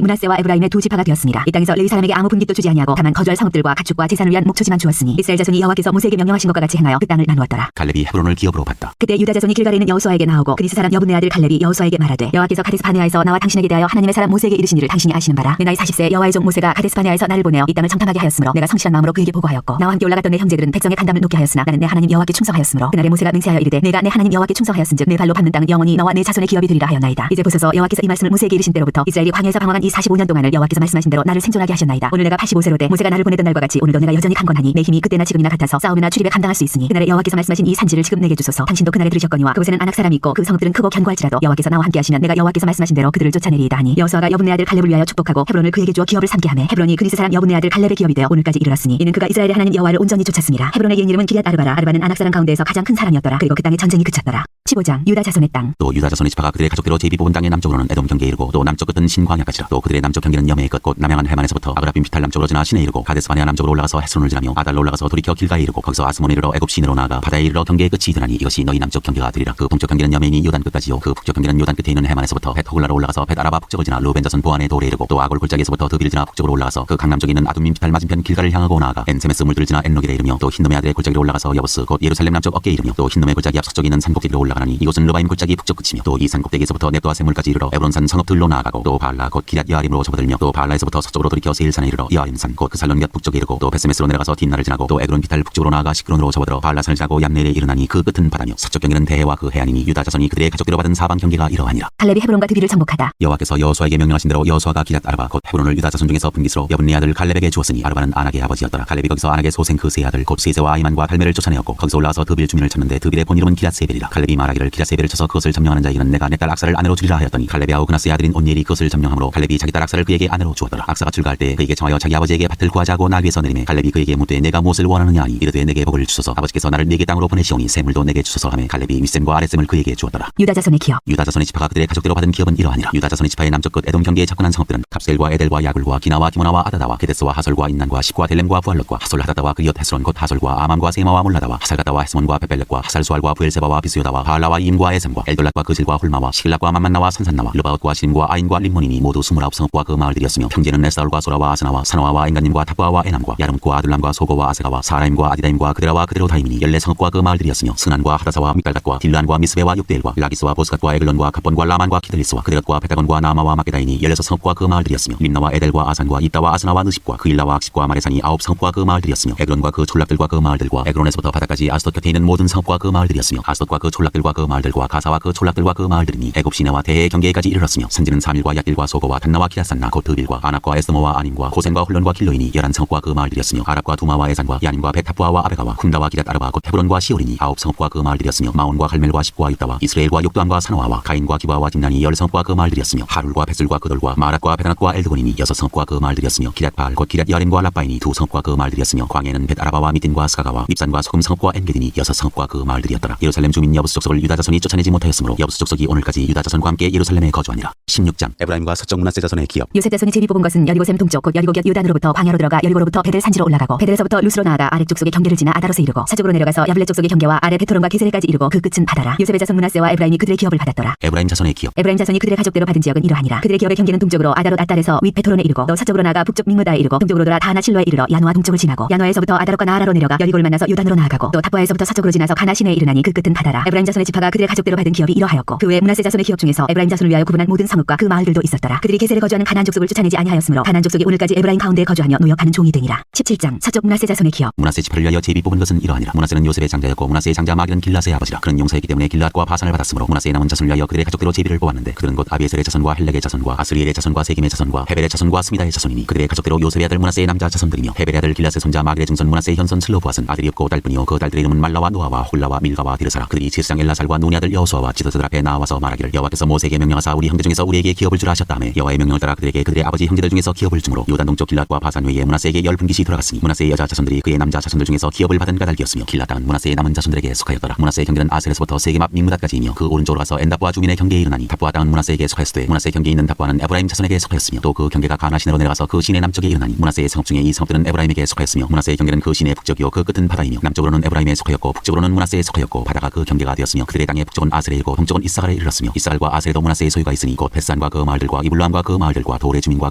므낫세와 에브라임의 두 지파가 되었습니다. 이 땅에서 레위 사람에게 아무 분깃도 주지 아니하고 다만 거주할 성읍들과 가축과 재산을 위한 목초지만 주었으니 이스라엘 자손이 여호와께서 모세에게 명령하신 것과 같이 행하여 그 땅을 나누었더라. 갈렙이 헤브론을 기업으로 받다. 그때 유다 자손이 길갈에 있는 여호수아에게 나오고 그리스 사람 여분네 아들 갈렙이 여호수아에게 말하되 여호와께서 가데스 바네아에서 나와 당신에게 대하여 하나님의 사람 모세에게 이르신 일을 당신이 아시는 바라. 내 나이 40세 여호와의 종 모세가 가데스 바네아에서 나를 보내어 이 땅을 정탐하게 하였으므로 내가 성실한 마음으로 그에게 보고하였고 나와 함께 올라갔던 내 형제들은 백성의 간담을 높게 하였으나 나는 내 하나님 여호와께 충성하였으므로 그날에 모세가 맹세하여 이르되 내가 내 하나님 여호와께 충성하였은즉 내 발로 밟는 땅은 영원히 너와 내 자손의 기업이 되리라 하였나이다. 이제 보소서 여호와께서 이 말씀을 모세에게 이르신 때로부터 이스라엘이 광야에서 방황한 이 45년 동안을 여호와께서 말씀하신 대로 나를 생존하게 하셨나이다. 오늘 내가 85세로 돼 모세가 나를 보내던 날과 같이 오늘도 내가 여전히 강건하니 내 힘이 그때나 지금이나 같아서 싸움이나 출입에 감당할 수 있으니 그날에 여호와께서 말씀하신 이 산지를 지금 내게 주소서. 당신도 그날에 들으셨거니와 그곳에는 아낙 사람이 있고 그 성읍들은 크고 견고할지라도 여호와께서 나와 함께 하시면 내가 여호와께서 말씀하신 대로 그들을 쫓아내리이다 하니 여호수아가 여분네 아들 갈렙을 위하여 축복하고 헤브론을 그에게 주어 기업을 삼게 하매 헤브론이 그리스 사람 여분네 아들 갈렙의 기업이 되어 오늘까지 이르렀으니 이는 그가 이스라엘의 하나님 여호와를 온전히 쫓았습니다. 헤브론의 옛 이름은 기럇 아르바라. 아르바는 아낙 사람 가운데에서 가장 큰 사람이었더라. 그리고 그 땅에 전쟁이 그쳤더라. 15장 유다 자손의 땅. 또 유다 자손의 지파가 그들의 가족대로 제비 뽑은 땅의 남쪽으로는 에돔 경계에 이르고 또 남쪽 끝은 신광야까지라. 또 그들의 남쪽 경계는 여매의 끝 곧 남양한 해만에서부터 아그라빔 피탈 남쪽으로 지나 시내에 이르고 가데스 바네아 남쪽으로 올라가서 헤스론을 지나며 아달로 올라가서 돌이켜 길가에 이르고 거기서 아스몬에 이르러 애굽 시내로 나아가 바다에 이르러 경계의 끝이 이르나니 이것이 너희 남쪽 경계가 되리라. 그 동쪽 경계는 여매이니 요단 끝까지요. 그 북쪽 경계는 요단 끝에 있는 해만에서부터 벳호글라로 올라가서 벳아라바 북쪽을 지나 루벤 자손 보안의 돌에 이르고 또 아골 골짜기에서부터 드빌 지나 북쪽으로 올라가서 그 강남쪽에 있는 아둠밈 피탈 맞은편 길가를 향하고 나아가 엔세메스 물들을 지나 엔록이라 이르며 또 흰놈의 아들의 골짜기로 올라가서 여보스 곧 예루살렘 남쪽 어깨에 이르며 또 흰놈의 골짜기 앞 서쪽에 있는 산꼭대기로 올라가나니 이곳은 르바임 골짜기 북쪽 끝이며 또 이 산꼭대기에서부터 넵도아 샘물까지 이르러 에브론산 성읍들로 나아가고 또 바알라 곧 기럇 여아림으로 접어들며 또 바알라에서부터 서쪽으로 돌이켜 세일산에 이르러 여아림산 곧 그 살론 곁 북쪽에 이르고 또 베스메스로 내려가서 딘나를 지나고 또 에그론 비탈 북쪽으로 나아가 시크론으로 접어들어 바알라산을 지나고 얌네일에 이르나니 그 끝은 바다며 서쪽 경계는 대해와 그 해안이니 유다 자손이 그들의 가족대로 받은 사방 경계가 이러하니라. 갈렙이 헤브론과 드빌을 정복하다. 여호와께서 여호수아에게 명령하신 대로 여호수아가 기럇 아르바 곧 헤브론을 유다 자손 중에서 분깃으로 여분네 아들 갈렙에게 주었으니 아르바는 아낙의 아버지였더라. 갈렙이 거기서 아낙의 소생 그 세 아들 곧 세세와 아이만과 달메를 쫓아내었고 거기서 올라와서 드빌 주민을 찾는데 드빌의 본 이름은 기럇세벨이라. 갈렙이 말하기를 기럇세벨을 쳐서 그것을 점령하는 자에게는 내가 내 딸 악사를 아내로 주리라 하였더니 갈렙의 아우 그나스의 아들인 온니엘이 그것을 점령함으로 갈렙이 자기 딸 악사를 그에게 아내로 주었더라. 악사가 출가할 때 그에게 청하여 자기 아버지에게 밭을 구하자고 나 위에서 내리매 갈렙이 그에게 묻되 내가 무엇을 원하느냐 하니 이르되 내게 복을 주소서. 아버지께서 나를 네게 땅으로 보내시오니 샘물도 내게 주소서 하매 갈렙이 윗샘과 아랫샘을 그에게 주었더라. 유다 자손의 기업. 유다 자손의 지파가 그들의 가족대로 받은 기업은 이러하니라. 유다 자손의 지파의 남쪽 끝 에돔 경계에 접근한 성읍들은 갑셀과 에델과 야굴과 기나와 디모나와 아다다와 게데스와 하솔과 인난과 십과 델렘과 부알롯과 하솔 하다다와 그리엇 헤스론 곧 하솔과 아맘과 세마와 몰라다와 하살가다와 헤스몬과 베벨렛과 하살수알과 부엘세바와 비스요다와 바알라와 이임과 에셈과 엘돌랏과 그실과 홀마와 시킬락과 만만나와 산산나와 르바웃과 시림과 아인과 림몬이니 모두 29성읍과 그 마을들이었으며 평지는 에스다울과 소라와 아스나와 사노아와 엔간님과 탑부아와 에남과 야름과 아둘람과 소고와 아세가와 사라임과 아디다임과 그데라와 그데로다임이니 14성읍과 그 마을들이었으며 스난과 하다사와 mik달갓과 딜란과 미스베와 육대엘과 라기스와 보스갓과 에글론과 갑본과 라만과 키들리스와 그데롯과 베타곤과 나마와 마게다이니 16성읍과 그 마을들이었으며 림나와 에델과 아산과 입다와 아스나와 느십과 그 일라와 악십과 마레산이 9성읍과 그 마을들이었으며 에글론과 그 촌락들과 그 마을들과 에글론에서부터 바다까지 아스돗 곁에 있는 모든 성읍과 그 마을들이었으며 아스돗과 그 촌락들과 그 마을들과 가사와 그 촌락들과 그 마을들이니 애굽 시내와 대해의 경계까지 이르렀으며 산지는 사밀과 약길과 소고와 단나와 키라산나 곧 드빌과 아낙과 에스모와 아님과 고센과 훌론과 길로이니 11성읍과 그 마을들이었으며 아랍과 두마와 에산과 야님과 베타푸아와 아베가와 쿰다와 기럇 아르바 곧 헤브론과 시오리니 9성읍과 그 마을들이었으며 마온과 갈멜과 십과 유다와 이스라엘과 욕도암과 사노아와 가인과 기바와 딘난이 10성읍과 그 마을들이었으며 하룰과 베슬과 그돌과 마랏과 베다낫과 엘드곤이니 6성읍과 그 마을들이었으며 기럇 바알 곧 기럇 여림과 라바이니 2성읍과 그 마을들이었으며 광해는 벳아라바와 미딘과 스가가와 밉산과 소금 성읍과 엔게디니 6성읍과 그 마을들이었더라. 예루살렘 주민 여부스 족속을 유다 자손이 쫓아내지 못하였으므로 여부스 족속이 오늘까지 유다 자손과 함께 예루살렘에 거주하니라. 16장 에브라임과 서쪽 므낫세 자손의 기업. 요셉 자손이 제비 뽑은 것은 여리고샘 동쪽 곧 여리고 곁 요단으로부터 광야로 들어가 여리고로부터 베델 산지로 올라가고 베델에서부터 루스로 나아가 아랫 족속의 경계를 지나 아다롯에 이르고 서쪽으로 내려가서 야블렛 족속의 경계와 아래 베토론과 게세레까지 이르고 그 끝은 바다라. 요셉의 자손 므낫세와 에브라임이 그들의 기업을 받았더라. 에브라임 자손의 기업. 에브라임 자손이 그들의 가족대로 받은 지역은 이러하니라. 그들의 기업의 경계는 동쪽으로 아다롯 아달에서 윗 베토론에 이르고 또 서쪽으로 나아가 북쪽 믹무다에 이르고 동쪽으로 돌아 다나실로에 이르러 야노아 동쪽을 지나고 야노아에서부터 아다롯과 나하라로 내려가 여리고를 만나서 요단으로 나아가고 또 탑바에서부터 서쪽으로 지나서 가나 시내에 이르나니 그 끝은 바다라. 에브라임 자손의 지파가 그들의 가족대로 받은 기업이 이러하였고 그 외 므낫세 자손의 기업 중에서 에브라임 자손을 위하여 구분한 모든 성읍과 그 마을들도 있었더라. 그들이 게셀에 거주하는 가나안 족속을 쫓아내지 아니하였으므로 가나안 족속이 오늘까지 에브라임 가운데에 거주하며 노역하는 종이 되니라. 17장 서쪽 므낫세 자손의 기업. 므낫세 지파를 위하여 제비 뽑은 것은 이러하니라. 므낫세는 요셉의 장자였고 므낫세의 장자 마길은 길라스의 아버지라. 그는 용사였기 때문에 길라앗과 바산을 받았으므로 므낫세의 남은 자손을 위하여 그들의 가족대로 제비를 뽑았는데 그들은 곧 아비에셀의 자손과 헬렉의 자손과 아스리엘의 자손과 세김의 자손과 헤벨의 자손과 스미다의 자손이니 그들의 가족대로 요셉의 아들 므낫세의 남자 자손들이며 헤벨의 아들 길라스의 손자 마길의 증손 므낫세의 현손 슬로부앗은 아들이 없고 딸뿐이요 그 딸들의 이름은 말라와 노아와 홀라와 밀가와 디르사라. 그들이 제사장 엘라살과 눈의 아들 여호수아와 지도자들 앞에 나와서 말하기를 여호와께서 모세에게 명령하사 우리 형제 중에서 우리에게 기업을 주라 하셨다며 여호와의 명령을 따라 그들에게 그들의 아버지 형제들 중에서 기업을 주므로 요단 동쪽 길앗과 바산 외에 므낫세에게 10분깃이 돌아갔으니 므낫세의 여자 자손들이 그의 남자 자손들 중에서 기업을 받은 까닭이었으며 길앗 땅은 므낫세의 남은 자손들에게 속하였더라. 므낫세의 경계는 아셀에서부터 세겜 앞 믹무닷까지이며 그 오른쪽으로 가서 엔답과 주민의 경계에 이르나니 답부아 땅은 므낫세에게 속하였으되 므낫세 경계에 있는 답부아는 에브라임 자손에게 속하였으며 또 그 경계가 가나 시내로 내려가서 그 시내 남쪽에 이르나니 므낫세의 성읍 중에 이 성읍들은 에브라임에게 속하였으며 므낫세의 경계는 그 시내 북쪽이요 그 끝은 바다이며 남쪽으로는 에브라임에 속하였고 북쪽으로는 므낫세에 속하였고 바다가 그 경계가 되었으며 그들의 땅의 북쪽은 아셀에 이르고 동쪽은 이사갈에 이르렀으며 이스라엘과 아셀도 므낫세의 소유가 있으니 곧 벳산과 그 마을들과 이블람과 그 마을들과 도레 주민과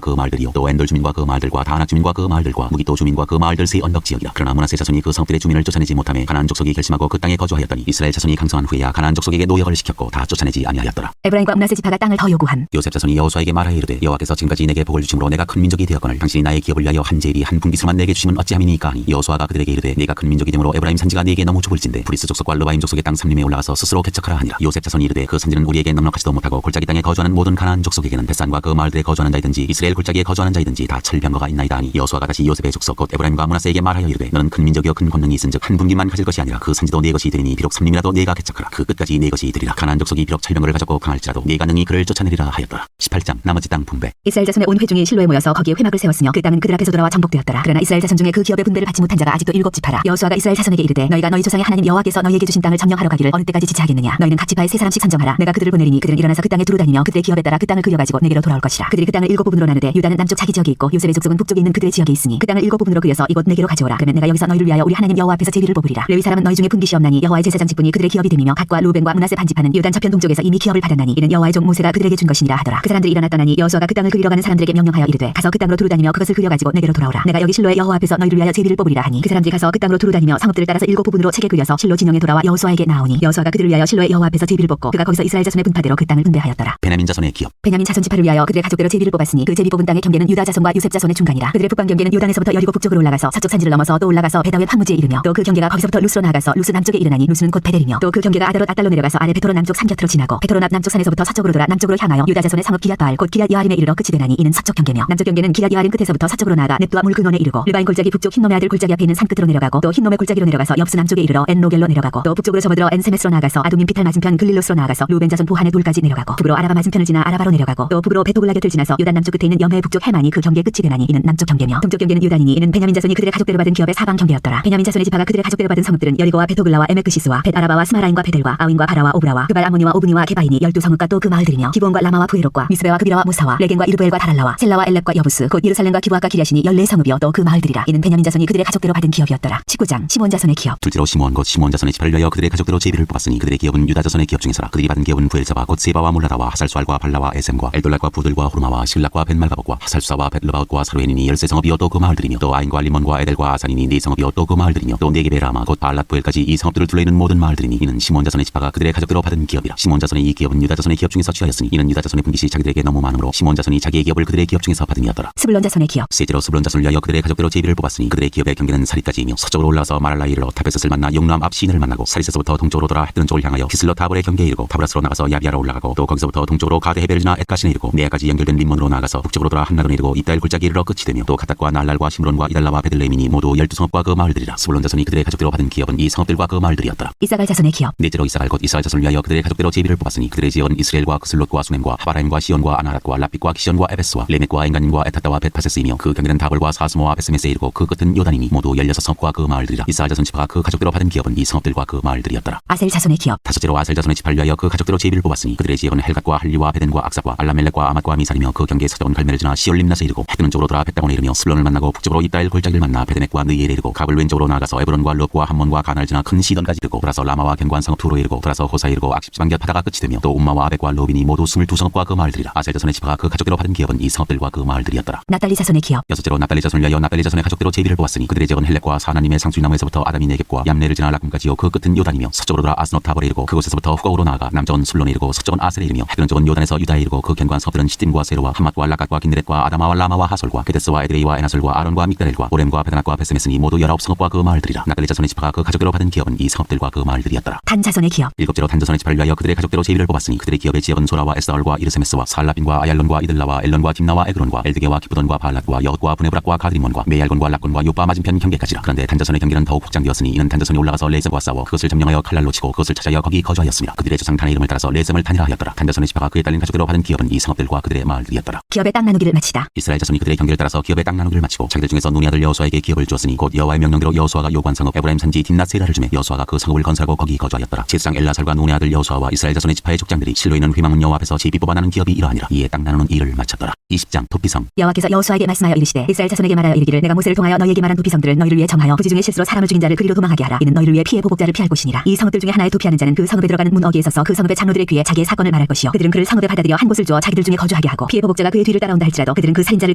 그 마을들이요 또 엔돌 주민과 그 마을들과 다낙 주민과 그 마을들과 무기또 주민과 그 마을들 세 언덕 지역이라. 그러나 므낫세 자손이 그 성읍들의 주민을 쫓아내지 못하며 가나안 족속이 결심하고 그 땅에 거주하였더니 이스라엘 자손이 강성한 후에야 가나안 족속에게 노역을 시켰고 다 쫓아내지 아니하였더라. 에브라임과 므낫세 지파가 땅을 더 요구함. 요셉 자손이 여호수아에게 말하여 이르되 여호와께서 지금까지 내게 복을 주심으로 내가 큰 민족이 되었거늘 당신이 나의 기업을 위하여 한 제비 한 분깃으로만 내게 주심은 어찌함이니까 하니 여호수아가 그들에게 이르되 내가 큰 민족이 되므로 에브라임 산지가 네게 너무 좁을진데 브리스 족속과 르바임 족속의 땅 삼림에 올라가서 스스로 개척하라 하니라. 요셉 자손이 이르되 그 산지는 우리에게 넉넉하지도 못하고 골짜기 땅에 거주하는 모든 가나안 족속에게는 벳산과 그 마을들에 거주하는 자이든지 이스라엘 골짜기에 거주하는 자이든지 다 철병거가 있나이다 하니 여호수아가 다시 요셉의 족속 곧 에브라임과 므낫세에게 말하여 이르되 너는 큰 민족이여 큰 권능이 있은즉 한 분기만 가질 것이 아니라 그 산지도 네 것이 되리니 비록 삼림이라도 네가 개척하라. 그 끝까지 네 것이 되리라. 가나안 족속이 비록 철병거를 가졌고 강할지라도 네가 능히 그를 쫓아내리라 하였더라. 18장 나머지 땅 분배. 이스라엘 자손의 온 회중이 실로에 모여서 거기에 회막을 세웠으며 그 땅은 그들 앞에서 돌아와 정복되었더라. 그러나 이스라엘 자손 중에 그 기업의 분배를 받지 못한 자가 아직도 7지파라. 여호수아가 이스라엘 자손에게 이르되 너희가 너희 조상의 하나님 여호와께서 너희에게 주신 땅을 점령하러 가기를 어느 때까지 지체하겠느냐. 너희는 각 지파에 3사람씩 선정하라. 내가 그들을 보내리니 그들은 일어나서 그 땅에 두루다니며 그들의 기업에 따라 그 땅을 그려가지고 내게로 돌아올 것이라. 그들이 그 땅을 7부분으로 나누되 유다는 남쪽 자기 지역에 있고 요셉의 족속은 북쪽에 있는 그들의 지역에 있으니 그 땅을 7부분으로 그려서 이곳 내게로 가져오라. 그러면 내가 여기서 너희를 위하여 우리 하나님 여호와 앞에서 제비를 뽑으리라. 레위 사람은 너희 중에 분깃이 없나니 여호와의 제사장 직분이 그들의 기업이 됨이며 갓과 루벤과 므낫세 반지파는 요단 저편 동쪽에서 이미 기업을 받았나니 이는 여호와의 종 모세가 그들에게 준 것이니라 하더라. 그 사람들이 일어나 떠나니 여호수아가 그 땅을 그리러 가는 사람들에게 명령하여 이르되 가서 그 땅으로 두루다니며 그것을 그려가지고 내게로 돌아오라. 내가 여기 실로의 여호와 앞에서 너희를 위하여 제비를 뽑으리라 하니 그 사람들이 가서 그 땅으로 두루다니며 성읍들을 따라서 7부분으로 책에 그려서 실로 진영에 돌아와 여호수아에게 나오니 여호수아가 그들을 위하여 실로의 여호와 앞에서 제비를 뽑고 그가 거기서 이스라엘 자손의 분파대로 그 땅을 분배하였더라. 베냐민 자손의 기업. 베냐민 자손 지파를 위하여 그들의 가족대로 제비를 뽑았으니 그 제비 뽑은 땅의 경계는 유다 자손과 요셉 자손의 중간이라. 그들의 북방 경계는 요단에서부터 여리고 북쪽으로 올라가서 서쪽 산지를 넘어서 또 올라가서 베다웬 황무지에 이르며 또 그 경계가 거기서부터 루스로 나아가서 루스 남쪽에 이르나니 루스는 곧 베델이며 또 그 경계가 아다롯 아달로 내려가서 아래 베토로 남쪽 산 곁으로 지나고 베토로 남쪽 산에서부터 서쪽으로 돌아 남쪽으로 향하여 유다 자손의 성읍 기럇바알 곧 기럇 여아림에 이르러 끝이 되나니 이는 서쪽 경계며 남쪽 경계는 기럇 여아림 끝에서부터 서쪽으로 나아가 넵두와 물 근원에 이르고 르바인 골짜기 북쪽 흰놈의 아들 골짜기 앞에 있는 산 끝으로 내려가고 또 흰놈의 골짜기로 내려가서 엽스 남쪽에 이르러 엔로겔로 내려가고 또 북쪽으로 접어들어 엔세메스로 나아가서 아두민 피탈 맞은편 글릴로스로 나아가서 루벤 자손 보한의 돌까지 내려가고 북으로 아라바 맞은편을 지나 아라바로 내려가고 또 북으로 베토글라 곁을 지나서 요단 남쪽 끝에 있는 염해 북쪽 해만이 그 경계 끝이 되나니 이는 남쪽 경계며 동쪽 경계는 유단이니 이는 베냐민 자손이 그들의 가족대로 받은 기업의 사방 경계였더라. 베냐민 자손의 지파가 그들의 가족대로 받은 성읍들은 여리고와 베토글라와 에메크시스와 벳 아라바와 스마라임과 베델과 아윈과 바라와 오브라와 그발 아모니와 오브니와 게바이니 12성읍과 또 그 마을들이며 기브온과 라마와 부에롯과 미스베와 그비라와 무사와 레겐과 이르브엘과 다랄라와 셀라와 엘렙과 여부스 곧 예루살렘과 기브아과 기랴시니 14성읍이요 또 그 마을들이라. 이는 베냐민 자손이 그들의 가족대로 받은 기업이었더라. 19장 시몬 자손의 기업. 둘째로 시므온 곧 시므온 자손의 지파를 위하여 그들의 가족대로 제비를 뽑았으니 그들의 기업은 유다 자손의 기업 중에서라. 그들이 받은 기업은 부엘사바 곧 세바와 몰라다와 하살수알과 발라와 에셈과 엘돌락과 부들과 호르마와 실락과 벤말가복과 하살수아와 벳르바웃과 사루엔이니 13성읍이요 또 그 마을들이며 또 아인과 리몬과 에델과 아산이니 4성읍이요 또 그 마을들이며 또 네게베라마 곧 발랏 부엘까지 이 성읍들을 둘러있는 모든 마을들이니 이는 시몬 자손의 지파가 그들의 가족대로 받은 기업이라. 시몬 자손의 이 기업은 유다 자손의 기업 중에서 취하였으니 이는 유다 자손의 분깃이 자기들에게 너무 많으므로 시몬 자손이 자기의 기업을 그들의 기업 중에서 받음이었더라. 스불론 자손의 기업. 셋째로 스불론 자손을 위하여 그들의 가족대로 제비를 뽑았으니 그들의 기업의 경계는 사릿까지이며 서쪽으로 올라서 마랄라 이르러 타베셋을 만나 용람 앞 시인을 만나고 사릿에서부터 동쪽으로 돌아 해뜨는 쪽을 향하여 키슬러 타볼의 경계에 이르고 타브라스로 나가서 야비아로 올라가고 또 거기서부터 동쪽으로 가데 헤벨을 지나 엣가신에 이르고 네아까지 연결된 림몬으로 나가서 북쪽으로 돌아 한나론에 이르고 이따엘 골짜기 이르러 끝이 되며 또 가닥과 날랄과 시므론과 이달라와 베들레헴이니 모두 12성읍과 그 마을들이라. 스불론 자손이 그들의 가족대로 받은 기업은 이 성읍들과 그 마을들이었더라. 이사갈 자손의 기업. 넷째로 이사갈 곧 이스라엘 자손을 위하여 그들의 가족대로 제비를 뽑았으니 그들의 지역은 이스라엘과 그슬롯과 수넴과 하바라임과 시온과 아나랏과 라핏과 기시온과 에베스와 레멕과 엔간님과 에타다와 벳파세스이며 그 경계는 다볼과 사스모와 베스메스에 이르고 그 끝은 요단이니 모두 16성읍과 그 마을들이라. 이스라엘 자손 지파가 그 가족대로 받은 기업은 이 성읍들과 그 마을들이었더라. 아셀 자손의 기업. 다섯째로 아셀 자손의 지파를 위하여 그 가족대로 제비를 뽑았으니 그들의 지역은 헬갓과 할리와 베덴과 악삭과 알라멜렉과 아맛과 미산이며 그 경계에 서쪽은 갈멜을 지나 시올림나스에 이르고 해뜨는 쪽으로 돌아 벳다곤에 이르며 슬론을 만나고 북쪽으로 이따엘 골짜기를 만나 베데넥과 느이엘에 이르고 갑을 왼쪽으로 나아가서 에브론과 럽과 함몬과 가나를 지나 큰 시돈까지 이르고 돌아서 라마와 견고한 성읍 투로에 이르고 돌아서 호사에 이르고 악십지방 곁하다가 끝이 되며 또 um마와 아벡과 로빈이 모두 22성읍과 그 마을들이라. 아셀 자손의 지파가 그 가족대로 받은 기업은 이 성읍들과 그 마을들이었더라. 납달리 자손의 기업. 여섯째로 납달리 자손을 위하여 납달리 자손의 가족대로 제비를 뽑았으니 그들의 지역은 헬렉과 사나님의 상수리나무에서부터 아담이 네겝과 얌네를 지나 라꿈까지요 그 끝은 요단이며 서쪽으로 돌아 아스노타볼에 이르고 그곳에서부터 후곡으로 나아가 남쪽은 술론에 이르고 서쪽은 아셀에 이르며 해변 쪽은 요단에서 유다에 이르고 그 견고한 성읍들은 시딤과 세로와 함맛과 라갓과 긴드렛과 아다마와 라마와 하솔과 게데스와 에드레이와 에나솔과 아론과 믹다렐과 오렘과 베다낙과 베스메스니 모두 19성읍과 그 마을들이라. 납달리 자손의 지파가 그 가족대로 받은 기업은 이 성읍들과 그 마을들이었더라. 단 자손의 기업. 일곱째로 단 자손의 지파를 위하여 그들의 가족대로 제비를 뽑았으니 그들의 기업의 지역은 소라와 에스다올과 이르세메스와 살라빈과 아얄론과 이들라와 엘론과 dim나와 에그론과 엘드게와 기브돈과 발랏과 여헛과 부네브락과 가드리몬과 메알곤과 락곤과 요빠 맞은편 경계까지라. 그런데 단자손의 경계는 더욱 확장되었으니 이는 단자손이 올라가서 레셈과 싸워 그것을 점령하여 칼날로 치고 그것을 찾아여 거기 거주하였습니다. 그들의 조상 단의 이름을 따라서 레셈을 단이라 하였더라. 단자손의 지파가 그에 딸린 가족대로 받은 기업은 이 성읍들과 그들의 마을들이었더라. 기업의 땅 나누기를 마치다. 이스라엘 자손이 그들의 경계를 따라서 기업의 땅 나누기를 마치고 자기들 중에서 눈의 아들 여호수아에게 기업을 주었으니 곧 여호와의 명령대로 여호수아가 요구한 성읍 에브라임 산지 딥낫세라를 주매 여호수아가 그 성읍을 건설하고 거기 거주하였더라. 제사장 엘라살과 눈의 아들 여호수아와 이스라엘 자손의 지파의 족장들이 실로 있는 회망은 여호와 앞에서 제비 뽑아나는 기업이 이러하니라. 이에 땅 나누는 일을 마쳤더라. 20장 도피성. 여호와께서 여호수아에게 말씀하여 이르시되 이스라엘 자손에게 말하여 이르기를 내가 모세를 통하여 너희에게 말한 도피성들을 너희를 위해 정하여 부지 중에 실수로 사람을 죽인 자를 그리로 도망하게 하라. 이는 너희를 위해 피해 보복자를 피할 곳이니라. 이 성읍들 중에 하나에 도피하는 자는 그 성읍에 들어가는 문 어귀에 서서 그 성읍 성읍의 장로들의 귀에 자기의 사건을 말할 것이요 그들은 그를 성읍에 받아들여 한 곳을 주어 자기들 중에 거주하게 하고 피해 보복자가 그의 뒤를 따라온다 할지라도 그들은 그 살인자를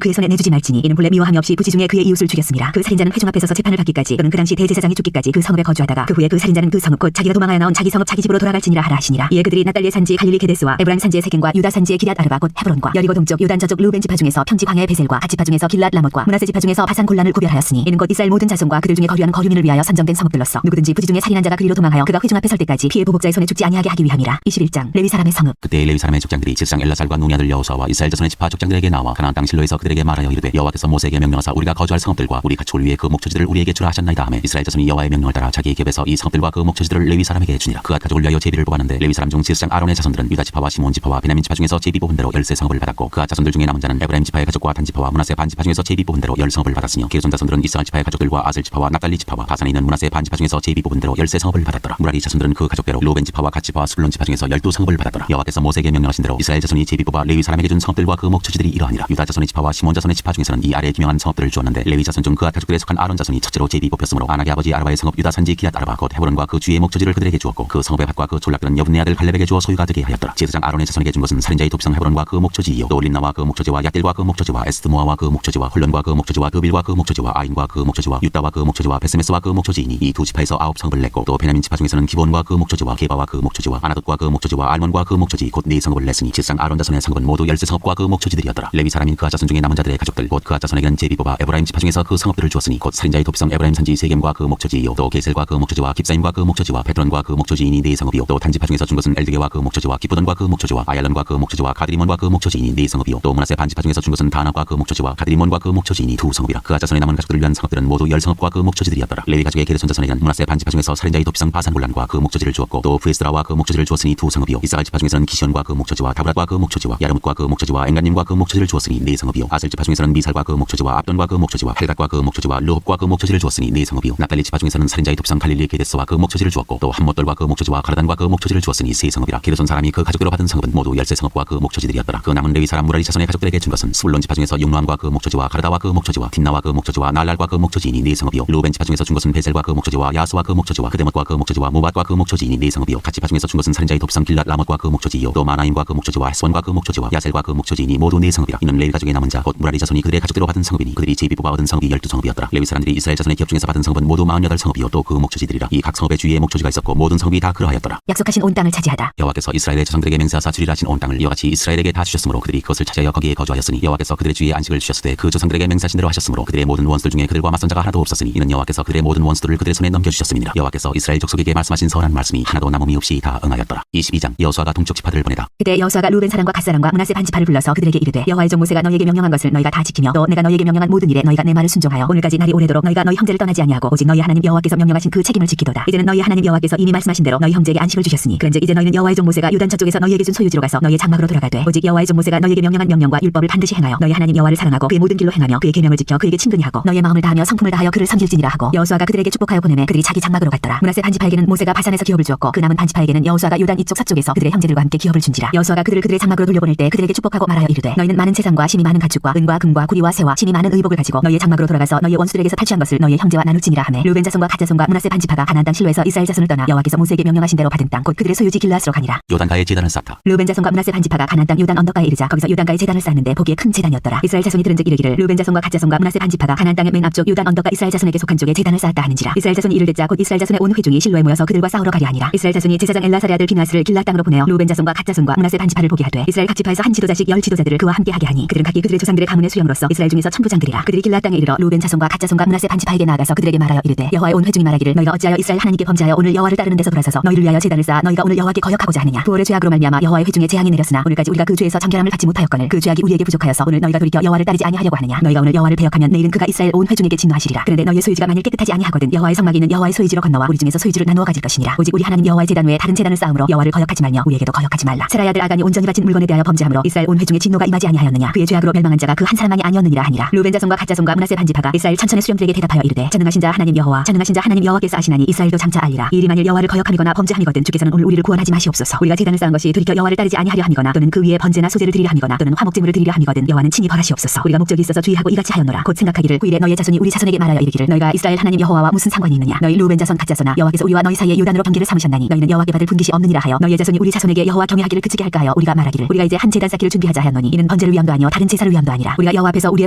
그의 손에 내주지 말지니 이는 본래 미워함이 없이 부지 중에 그의 이웃을 죽였습니다. 그 살인자는 회중 앞에 서서 재판을 받기까지 또는 그 당시 대제사장이 죽기까지 그 성읍에 거주하다가 그 후에 그 살인자는 그 성읍 곧 자기가 도망하여 나온 자기 성읍 자기 집으로 돌아갈지니라 하라 하시니라. 이에 그들이 나달리의 산지 갈릴리 게데스와 에브라임 산지의 세겜과 유다 산지의 기럇 아르바 곧 헤브론과 여리고 동쪽 요단 저쪽 루벤 지파 중에서 평지 광야의 베셀과 갓 지파 중에서 길랏 라못과 므낫세 지파 중에서 바산 골란을 구별하였으니 이는 곧 이스라엘 모든 자손과 그들 중에 거류하는 거류민을 위하여 선정된 성읍들로서 누구든지 부지 중에 살인한 자가 그리로 도망하여 그가 회중 앞에 설 때까지 피해 보복자의 손에 죽지 아니하게 하기 위함이라. 21장 레위 사람의 성읍. 그때 레위 사람의 족장들이 제사장 엘라살과 눈의 아들 여호수아와 이스라엘 자손의 지파 족장들에게 나와 가나안 땅 실로에서 그들에게 말하여 이르되 여호와께서 모세에게 명령하사 우리가 거주할 성읍들과 우리 가축을 위해 그 목초지들을 우리에게 주라 하셨나이다 하매 이스라엘 자손이 여호와의 명령을 따라 자기의 겹에서 이 성읍들과 그 목초지들을 레위 사람에게 주니라. 그가 가족을 위하여 제비를 뽑았는데 레위 사람 중 제사장 아론의 자손들은 유다 지파와 시몬 지파와 베냐민 지파 중에서 제비 뽑은 대로 13성읍을 받았고 그가 자손들 중에 남은 자는 에브라임 지파의 가족과 단 지파와 므낫세 반 지파 중에서 제비 뽑은 대로 10성읍을 받았으며 게르손 자손들은 이스라엘 지파의 가족들과 아셀 지파와 납달리 지파와 바산에 있는 므낫세 반 지파 중에서 제비 뽑은 대로 13성읍을 받았더라. 무라리 자손들은 그 가족대로 로벤 지파와 갓 지파와 스불론 지파 중에서 12성읍을 받았더라. 여호와께서 모세에게 명령하신 대로 이스라엘 자손이 제비 뽑아 레위 사람에게 준 성읍들과 그 목초지들이 이러하니라. 유다 자손의 지파와 시몬 자손의 지파 중에서는 이 아래에 기명한 성읍들을 주었는데 레위 자손 중 그앗 가족들에 속한 아론 자손이 첫째로 제비 뽑혔으므로 아낙의 아버지 아르바의 성읍 유다 산지 기럇 아르바 곧 헤브론과 그 주의 목초지를 그들에게 주었고 그 성읍의 밭과 그 졸락들은 여분네 아들 갈렙에게 주어 소유가 되게 하였더라. 제사장 아론의 자손에게 준 것은 살인자의 도피성 헤브론과 그 목초지이요 또 림나와 그 목초지와 야딜과 그 목초지와 에스드모아와 그 목초지와 홀론과 그 목초지와 드빌과 그 목초지와 아인과 그 목초지와 유다와 그 목초지와 베스메스와 그 목초지이니 이 두 지파에서 9성읍을 냈고 또 베냐민 지파 중에서는 기본과 그 목초지와 게바와 그 목초지와 아나돗과 그 목초지와 알몬과 그 목초지 곧 4성읍을 냈으니 제사장 아론 자손의 성읍은 모두 13성읍과 그 목초지들이었더라. 레위 사람인 그앗 자손 중에 남은 자들의 가족들 곧 그앗 자손에게는 제비 뽑아 에브라임 지파 중에서 그 성읍들을 주었으니 곧 살인자의 도피성 에브라임 산지 세겜과 그 목초지이요 또 게셀과 그 목초지와 깁사임과 그 목초지와 베드론과 그 목초지이니 4성읍이요 또 단지파 중에서 준 것은 엘드게와 그 목초지와 기브돈과 그 목초지와 아얄론과 그 목초지와 가드리몬과 그 목초지이니 4성읍이요 또 므낫세 반지파 중에서 준 것은 다나과 그 목초지와 가드리몬과 그 목초지이니 2성읍이라. 그앗 자손의 남은 가족들을 위한 성읍들은 모두 10성읍과 그 목초지들이었더라. 레위 가족의 게르손 자손에게는 므낫세 반지파 중에서 살인자의 도피성 바산골란과 그 목초지를 주었고 또 브에스라와 그 목초지를 주었으니 2성읍이요 이사갈 지파 중에서는 기시온과 그 목초지와 다브랏과 그 목초지와 야르뭇과 그 목초지와 엥간님과 그 목초지를 주었으니 4성읍이요 아셀 지파 중에서는 미살과 그 목초지와 압돈과 그 목초지와 헬갓과 그 목초지와 르홉과 그 목초지를 주었으니 4성읍이요 납달리 지파 중에서는 살인자의 도피성 갈릴리 게데스와 그 목초지를 주었고 또 함못돌과 그 목초지와 가라단과 그 목초지를 주었으니 3성읍이라. 게르손 사람이 그 가족대로 받은 성읍은 모두 13성읍과 그 목초지들이었더라. 그 남은 레위 사람 무라리 자손의 가족들에게 준 것은 스불론 지파 중에서 용노함과 그 목초지와 가르다와 그 목초지와 딥나와 그 목초지와 날랄과 그 목초지이니 4성읍이요 루벤 지파 중에서 준 것은 베셀과 그 목초지와 야스와 그 목초지와 그데못과 그 목초지와 모밧과 그 목초지이니 4성읍이요 갓 지파 중에서 준 것은 살인자의 도피성 길랏 라못과 그 목초지이요 또 마나임과 그 목초지와 헤스원과 그 목초지와 야셀과 그 목초지이니 모두 4성읍이라. 이는 레위 가족의 남은 자 곧 무라리 자손이 그들의 가족대로 받은 성읍이니 그들이 제비 뽑아 얻은 성읍이 12성읍이었더라. 레위 사람들이 이스라엘 자손의 기업 중에서 받은 성읍은 모두 48성읍이요 또 그 목초지들이라. 이 각 성읍의 주위에 목초지가 있었고 모든 성읍이 다 그러하였더라. 약속하신 온 땅을 차지하다. 여호와께서 이스라엘의 자손들에게 맹세하사 주리라 하신 온 땅을 이와 같이 이스라엘에게 다 주셨으므로 그들이 그것을 차지하여 거기에 거주하였으니 여호와께서 그들의 주위에 안식을 주셨으되 그 조상들에게 맹세하신 대로 하셨으므로 그들의 모든 원수들 중에 그들과 맞선 자가 하나도 없었으니 이는 여호와께서 그들의 모든 원수들을 그들의 손에 넘겨주셨음이니라. 여호와께서 이스라엘 족속에게 말씀하신 선한 말씀이 하나도 남음이 없이 다 응하였더라. 22장 여호수아가 동쪽 지파들을 보내다. 그때 여호수아가 루벤 사람과 갓 사람과 므낫세 반 지파를 불러서 그들에게 이르되 여호와의 종 모세가 너희에게 명령한 것을 너희가 다 지키며 또 내가 너희에게 명령한 모든 일에 너희가 내 말을 순종하여 오늘까지 날이 오래도록 너희가 너희 형제를 떠나지 아니하고 오직 너희 하나님 여호와께서 명령하신 그 책임을 지키도다. 이제는 너희 하나님 여호와께서 이미 말씀하신 대로 너희 형제에게 안식을 주셨으니 그런즉 이제 너희는 여호와의 종 모세가 유단 저쪽에서 너희에게 준 소유지로 가서 너희의 장막으로 돌아가되 오직 여호와의 종 모세가 너희에게 명령한 명령과 율법을 반드시 행하여 너희 하나님 여호와를 사랑하고 그의 모든 길로 행하며 그의 계명을 지켜 그에게 친근히 하고 너희의 마음을 다하며 성품을 다하여 그를 섬길지니라 하고 여호수아가 그들에게 축복하여 보내매 그들이 자기 장막으로 갔더라. 므낫세 반 지파에게는 모세가 바산에서 기업을 주었고 그 남은 반 지파에게는 여호수아가 요단 이쪽 서쪽에서 그들의 형제들과 함께 기업을 준지라. 여호수아가 그들의 장막으로 돌려보낼 때 그들에게 축복하고 말하여 이르되 너희는 많은 재산과 심이 많은 가축과 은과 금과 구리와 새와 심이 많은 의복을 가지고 너희의 장막으로 돌아가서 너희의 원수들에게서 탈취한 것을 너희의 형제와 나눌지니라 하매 루벤 자손과 갓 자손과 므낫세 반 지파가 가나안 땅 실로에서 이스라엘 자손을 떠나 여호와께서 모세에게 명령하신 대로 받은 땅 곧 그들의 소유지 길르앗으로 가니라. 요단가에 제단을 쌓다. 루벤 자손과 므낫세 반 지파가 가나안 땅 요단 언덕가에 이르자 거기서 요단가에 제단을 쌓았는데 보기에 큰 제단이었더라. 이스라엘 자손이 들은즉 이르기를 루벤 자손과 갓 자손과 므낫세 반 지파가 가나안 땅의 맨 앞쪽 요단 언덕가 이스라엘 자손에게 속한 쪽에 제단을 쌓았다 하는지라. 이스라엘 자손이 이를 듣자 곧 이스라엘 자손의 온 회중이 실로에 모여서 그들과 싸우러 가려 하니라. 이스라엘 자손이 제사장 엘라사의 아들 비나스를 길랏 땅으로 보내어 루벤 자손과 갓 자손과 므낫세 반 지파를 보게 하되 이스라엘 각 지파에서 한 지도자씩 10 지도자들을 그와 함께 하게 하니 그들은 각기 그들의 조상들의 가문의 수령으로서 이스라엘 중에서 천부장들이라. 그들이 길랏 땅에 이르러 루벤 자손과 갓 자손과 므낫세 반 지파에게 나아가서 그들에게 말하여 이르되 여호와의 온 회중이 말하기를 너희가 어찌하여 이스라엘 하나님께 범죄하여 오늘 여호와를 따르는 데서 돌아서서 너희를 위하여 제단을 쌓아 너희가 오늘 여호와께 거역하고자 하느냐. 부월의 죄악으로 말미암아 여호와의 회중에 재앙이 내렸으나 오늘까지 우리가 그 죄에서 정결함을 받지 못하였거늘 그 죄악이 우리에게 부족하여서 오늘 너희가 돌이켜 여호와를 따르지 아니하려고 하느냐. 너희가 오늘 여호와를 배역하면 내일은 그가 이스라엘 온 회중에게 진노하시리라. 그런데 너희의 소유지가 만일 깨끗하지 아니하거든 여호와의 성막이 있는 여호와의 소유지로 건너와 우리 중에서 소유지를 나누어 가질 것이니라. 오직 우리 하나님 여호와의 제단 외에 다른 제단을 쌓음으로 여호와를 거역하지 말며 우리에게도 거역하지 말라. 세라의 아들 아간이 온전히 바친 물건에 대하여 범죄함으로 이스라엘 온 회중의 진노가 임하지 아니하였느냐. 그의 죄악으로 멸망한 자가 그 한 사람만이 아니었느니라 하니라. 루벤 자손과 갓 자손과 므낫세 반 지파가 이스라엘 천천의 수령들에게 대답하여 이르되 전능하신 자 하나님 여호와 전능하신 자 하나님 여호와께서 아시나니 이스라엘도 장차 알리라. 이 일이 만일 여호와를 거역함이거나 범죄함이거든 주께서는 오늘 우리를 구원하지 마시옵소서. 우리가 제단을 쌓은 것이 돌이켜 여호와를 따르지 아니하려 함이거나 또는 그 위에 번제나 소제를 드리려 함이거나 또는 화목제물을 드리려 함이거든 여호와는 친히 벌하시옵소서. 우리가 목적이 있어서 주의하고 이같이 하였노라. 곧 생각하기를 후일에 너희의 자손이 우리 자손에게 말하여 이르기를 너희가 이스라엘 하나님 여호와와 무슨 상관이 있느냐. 너희 루벤 자손 갓 자손아 여호와께서 우리와 너희 사이에 요단으로 번개를 삼으셨나니 너희는 여호와께 받을 분깃이 없느니라 하여 너희의 자손이 우리 자손에게 여호와 경외하기를 그치게 할까 하여 우리가 말하기를 우리가 이제 한 제단 쌓기를 준비하자 하였노니 이는 번제를 위함도 아니요 다른 제사를 위함도 아니라 우리가 여호와 앞에서 우리의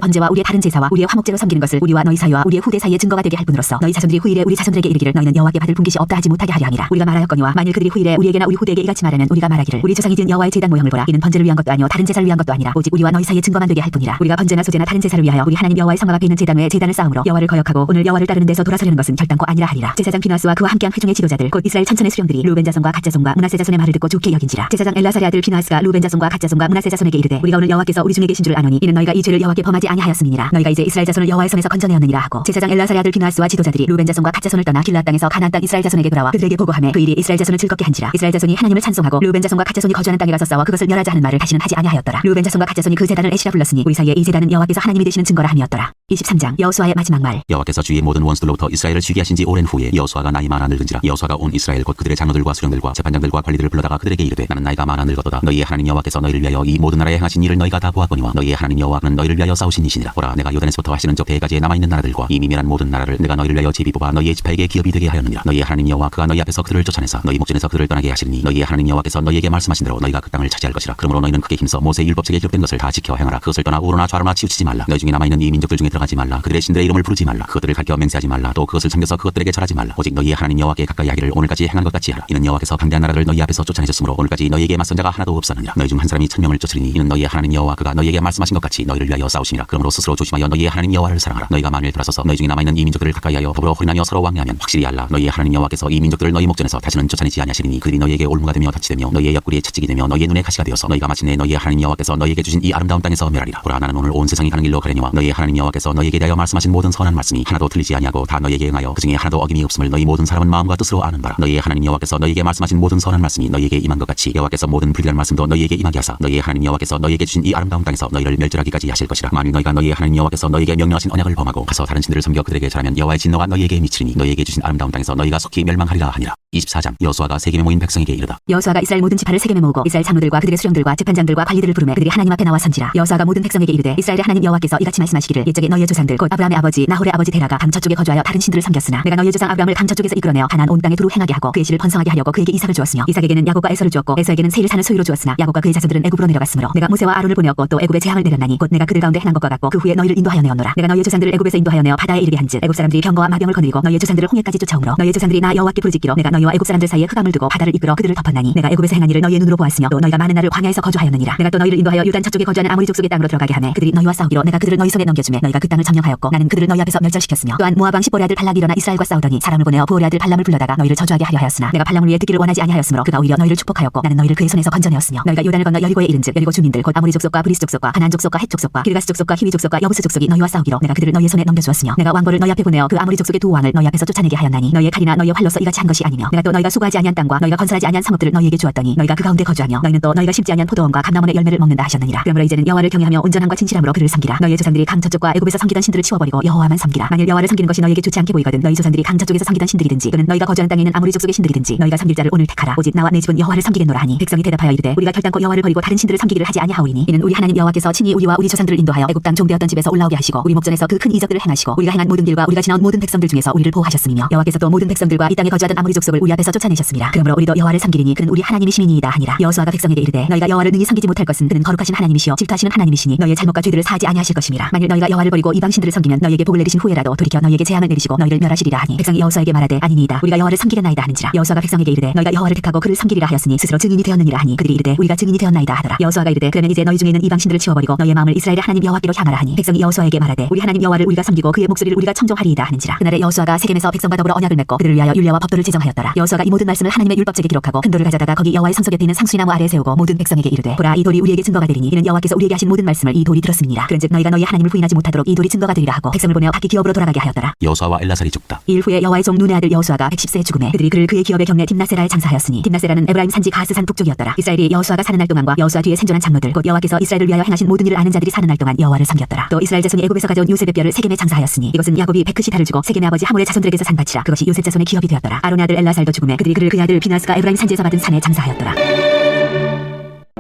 번제와 우리의 다른 제사와 우리의 화목제로 섬기는 것을 우리와 너희 사이와 우리의 후대 사이에 증거가 되게 할 뿐으로써 너희 자손들이 후일에 우리 자손들에게 이르기를 너희는 여호와께 받을 분깃이 없다 하지 못하게 하려 함이라. 우리가 말하였거니와 만일 그들이 후일에 우리에게나 우리 후대에게 이같이 말하면 우리가 말하기를 우리 조상이 지은 여호와의 제단 모형을 보라. 이는 번제를 위한 것도 아니요 다른 제사를 위한 것도 아니라 오직 우리와 너희 사이에 증거만 되게 할 뿐이라. 우리가 번제나 소제나 다른 제사를 위하여 우리 하나님 여호와의 성막 앞에 있는 제단 외에 제단을 쌓음으로 여호와를 거역하고 오늘 여호와를 따르는 데서 돌아서려는 것은 결단코 아니라 하리라. 제사장 비나스와 그와 함께한 회중의 지도자들 곧 이스라엘 천천의 수령들이 루벤 자손과 갓 자손과 므낫세 자손의 말을 듣고 좋게 여긴지라. 제사장 엘라살의 아들 비나스가 루벤 자손과 갓 자손과 므낫세 자손에게 이르되 우리가 오늘 여호와께서 우리 중에 계신 줄 아노니 이는 너희가 이 죄를 여호와께 범하지 아니하였음이니라. 너희가 이제 이스라엘 자손을 여호와의 손에서 건져내었느니라 하고 제사장 엘라살의 아들 비나스와 지도자들이 루벤 자손과 갓 자손을 떠나 길라 땅에서 가나안 땅 이스라엘 자손에게 돌아와 그들에게 보고하매 그 일이 이스라엘 자손을 즐겁게 한지라. 이스라엘 자손이 하나님을 찬송하고 루벤 자손과 갓 자손이 거주하는 땅에 가서 싸워 그것을 멸하자 하는 말을 다시는 하지 아니하였더라. 루벤 자손과 갓 자손이 그 제단을 에시라 불렀으니 우리 사이에 이 제단은 여호와께서 하나님이 되시는 증거라 함이었더라. 23장 여호수아의 마지막 말. 여호와께서 주의 모든 원수들로부터 이스라엘을 쉬게 하신 지 오랜 후에 여호수아가 나이 많아 늙은지라. 여호수아가 온 이스라엘 곧 그들의 장로들과 수령들과 재판장들과 관리들을 불러다가 그들에게 이르되 나는 나이가 많아 늙었도다. 너희의 하나님 여호와께서 너희를 위하여 이 모든 나라에 행하신 일을 너희가 다 보았거니와 너희의 하나님 여호와는 너희를 위하여 싸우신 이시니라. 보라 내가 요단에서부터 하시는 저 대가지에 남아있는 나라들과 이미 멸한 모든 나라를 내가 너희를 위하여 제비 뽑아 너희의 지파에게 기업이 되게 하였느니라. 너희의 하나님 여호와 그가 너희 앞에서 그들을 쫓아내사 너희 목전에서 그들을 떠나게 하시리니 너희의 하나님 여호와께서 너희에게 말씀하신 대로 너희가 그 땅을 차지할 것이라. 그러므로 너희는 크게 힘써 모세의 율법책에 기록된 것을 다 지켜 행하라. 그것을 떠나 우로나 좌로나 치우치지 말라. 너희 중에 남아있는 이 민족들 중에 들어가지 말라. 그들의 신들의 이름을 부르지 말라. 그것들을 가르쳐 맹세하지 말라. 또 그것을 섬겨서 그것들에게 절하지 말라. 오직 너희의 하나님 여호와께 가까이 하기를 오늘까지 행한 것 같이 하라. 이는 여호와께서 강대한 나라를 너희 앞에서 쫓아내셨으므로 오늘까지 너희에게 맞선 자가 하나도 없었느니라. 너희 중 한 사람이 1000명을 쫓으리니 이는 너희의 하나님 여호와 그가 너희에게 말씀하신 것 같이 너희를 위하여 싸우시니라. 그러므로 스스로 조심하여 너희의 하나님 여호와를 사랑하라. 너희가 만일 돌아서서 너희 중에 남아있는 이 민족들을 가까이하여 더불어 혼인하여 서로 왕래하면 확실히 알라. 너희의 하나님 여호와께서 이 민족들을 너희 목전에서 다시는 쫓아내지 아니하시리니 그들이 너희에게 올무가 되며 덫이 되며 너희의 옆구리에 채찍이 되며 너희의 눈에 가시가 되어서 너희가 마침내 너희의 하나님 여호와께서 너희에게 주신 이 아름다운 땅에서 멸하리라. 보라 나는 오늘 온 세상이 가는 길로 가려니와 너희의 하나님 여호와께서 너희에게 대하여 말씀하신 모든 선한 말씀이 하나도 틀리지 아니하고 다 너희에게 응하여 그 중에 하나도 어김이 없음을 너희 모든 사람은 마음과 뜻으로 아는 바라. 너희의 하나님 여호와께서 너희에게 말씀하신 모든 선한 말씀이 너희에게 임한 것 같이 여호와께서 모든 불의한 말씀도 너희에게 임하게 하사 너희의 하나님 여호와께서 너희에게 주신 이 아름다운 땅에서 너희를 멸절하기까지 하실 것이라. 만일 너희가 너희의 하나님 여호와께서 너희에게 명령하신 언약을 범하고 가서 다른 신들을 섬겨 그들에게 절하면 여호와의 진노가 너희에게 미치리니 너희에게 주신 아름다운 땅에서 너희가 속히 멸망하리라 하니라. 24장 여호수아가 세겜에 모인 백성에게 이르다. 여호수아가 이스라엘 모든 지파를 세겜에 모으고 이스라엘 장로들과 그들의 수령들과 재판장들과 관리들을 부르매 그들이 하나님 앞에 나와 선지라. 여호수아가 모든 백성에게 이르되 이스라엘의 하나님 여호와께서 이같이 말씀하시기를 옛적에 너희의 조상들 곧 아브라함의 아버지 나홀의 아버지 데라가 방 저쪽에 거주하여 다른 신들을 섬겼으나 내가 너희의 조상 아브라함을 방 저쪽에서 이끌어내어 가나안 온 땅에 두루 행하게 하고 그의 씨를 번성하게 하려고 그에게 이삭을 주었으며 이삭에게는 야곱과 에서를 주었고 에서에게는 세일 산을 소유로 주었으나 야곱과 그의 자손들은 애굽으로 내려갔으므로 내가 모세와 아론을 보내었고 또 애굽에 재앙을 내렸나니 곧 내가 그들 가운데 행한 것과 같고 그 후에 너희를 인도하여 내었노라. 내가 너희의 조상들을 애굽에서 인도하여 내어 바다에 이르게 한즉 애굽 사람들이 병거와 마병을 거느리고 너희의 조상들을 홍해까지 쫓아오므로 너희의 조상들이 나 여호와께 부르짖기로 내가 너희와 애굽 사람들 사이에 흑암을 두고 바다를 이끌어 그들을 덮었나니 내가 애굽에서 행한 일을 너희의 눈으로 보았으며 또 너희가 많은 날을 광야에서 거주하였느니라. 내가 또 너희를 인도하여 유단 저쪽에 거주하는 아모리 족속의 땅으로 들어가게 하매 그들이 너희와 싸우기로 내가 그들을 너희 손에 넘겨주매 너희가 그 땅을 점령하였고 나는 그들을 너희 앞에서 멸절시켰으며 또한 모압 왕 십볼의 아들 발락이 일어나 이스라엘과 싸우더니 사람을 보내어 부올의 아들 발람을 불러다가 너희를 저주하게 하려 하였으나 내가 발람을 위해 듣기를 원하지 아니하였으므로 그가 오히려 너희를 축복하였고 나는 너희를 그의 손에서 건져내었으며 너희가 요단을 건너 여리고에 이른즉 여리고 주민들 곧 아모리 족속과 브리스 족속과 하난 족속과 헷 족속과 기르가스 족속과 히위 족속과 여부스 족속이 너희와 싸우기로 내가 그들을 너희의 손에 넘겨주었으며 내가 왕벌을 너희 앞에 보내어 그 아모리 족속의 두 왕을 너희 앞에서 쫓아내게 하였나니 너희의 칼이나 너희의 활로서 이같이 한 것이 아니며 내가 또 너희가 수고하지 아니한 땅과 너희가 건설하지 아니한 성읍들을 너희에게 주었더니 너희가 그 가운데 거주하며 너희는 또 너희가 심지 아니한 포도원과 감람원의 열매를 먹는다 하셨느니라. 그러므로 이제는 여호와를 경외하며 온전함과 진실함으로 그를 섬기라. 너희의 조상들이 강 저쪽과 애굽에서 섬기던 신들을 치워버리고 여호와만 섬기라. 만일 여호와를 섬기는 것이 너희에게 좋지 않게 보이거든 너희 조상들이 강 저쪽에서 섬기던 신들이든지 또는 너희가 거주하는 땅에 있는 아모리 족속의 신들이든지 너희가 섬길 자를 오늘 택하라. 오직 나와 내 집은 여호와를 섬기겠노라 하니 백성이 대답하여 이르되 우리가 결단코 여호와를 버리고 다른 신들을 섬기기를 하지 아니하오이니 이는 우리 하나님 여호와께서 친히 우리와 우리 조상들을 인도하여 애굽 땅 종되었던 집에서 올라오게 하시고 우리 목전에서 그 큰 이적들을 행하시고 우리가 행한 모든 길과 우리가 지나온 모든 백성들 중에서 우리를 보호하셨음이며 여호와께서 또 모든 백성들과 이 땅에 거주하던 아모리 족속을 우리 앞에서 쫓아내셨습니다. 그러므로 우리도 여호와를 섬기리니 그는 우리 하나님이시니이다 하니라. 여호수아가 백성에게 이르되 너희가 여호와를 능히 섬기지 못할 것은 그는 거룩하신 하나님이시여 질투하시는 하나님이시니 너희의 잘못과 죄들을 사하지 아니하실 것임이라. 만일 너희가 여호와를 버리고 이방 신들을 섬기면 너희에게 복을 내리신 후에라도 돌이켜 너희에게 재앙을 내리시고 너희를 멸하시리라 하니 백성이 여호수아에게 말하되 아니니이다 우리가 여호와를 섬기겠나이다 하는지라. 여호수아가 백성에게 이르되 너희가 여호와를 택하고 그를 섬기리라 하였으니 스스로 증인이 되었느니라 하니 그들이 이르되 우리가 증인이 되었나이다 하더라. 여호수아가 이르되 그러면 이제 너희 중에 있는 이방 신들을 치워버리고 너희의 마음을 이스라엘의 하나님 여호와께로 향하라 하니 백성이 여호수아에게 말하되 우리 하나님 여호와를 우리가 섬기고 그의 목소리를 우리가 청종하리이다 하는지라. 그날에 여호수아가 세겜에서 백성과 더불어 언약을 맺고 그들을 위하여 율례와 법도를 제정하였더라. 여호수아가 이 모든 말씀을 하나님의 율법책에 기록하고 큰 돌을 가져다가 거기 여호와의 성소 곁에 있는 상수리나무 아래에 세우고 모든 백성에게 이르되 보라 이 돌이 우리에게 증거가 되리니 이는 여호와께서 우리에게 하신 모든 말씀을 이 돌이 들었음이니라. 그런즉 너희가 너희 하나님을 부인하지 못하도록 이 돌이 증거가 되리라 하고 백성을 보내어 각기 기업으로 돌아가게 하였더라. 여호수아와 엘라살이 죽다. 이 일 후에 여호와의 종 눈의 아들 여호수아가 110세에 죽음에 그들이 그를 그의 기업의 경내 딥나세라에 장사하였으니 딥나세라는 에브라임 산지 가스산 북쪽이었더라. 이스라엘이 여호수아가 사는 날 동안과 여호수아 뒤에 생존한 장로들 곧 여호와께서 이스라엘을 위하여 행하신 모든 일을 아는 자들이 사는 날 동안 여호와를 섬겼더라. 또 이스라엘 자손이 애굽에서 가져온 요셉의 뼈를 세겜에 장사하였으니 이것은 야곱이 베크시타를 주고 세겜의 아버지 하몰의 자손들에게서 산 밭이라 그것이 요셉 자손의 기업이 되었더라. 아론의 아들 엘라살도 죽음에 그들이 그를 그의 아들 비나스가 에브라임 산지에서 받은 산에 장사하였더라.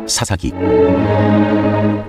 사사기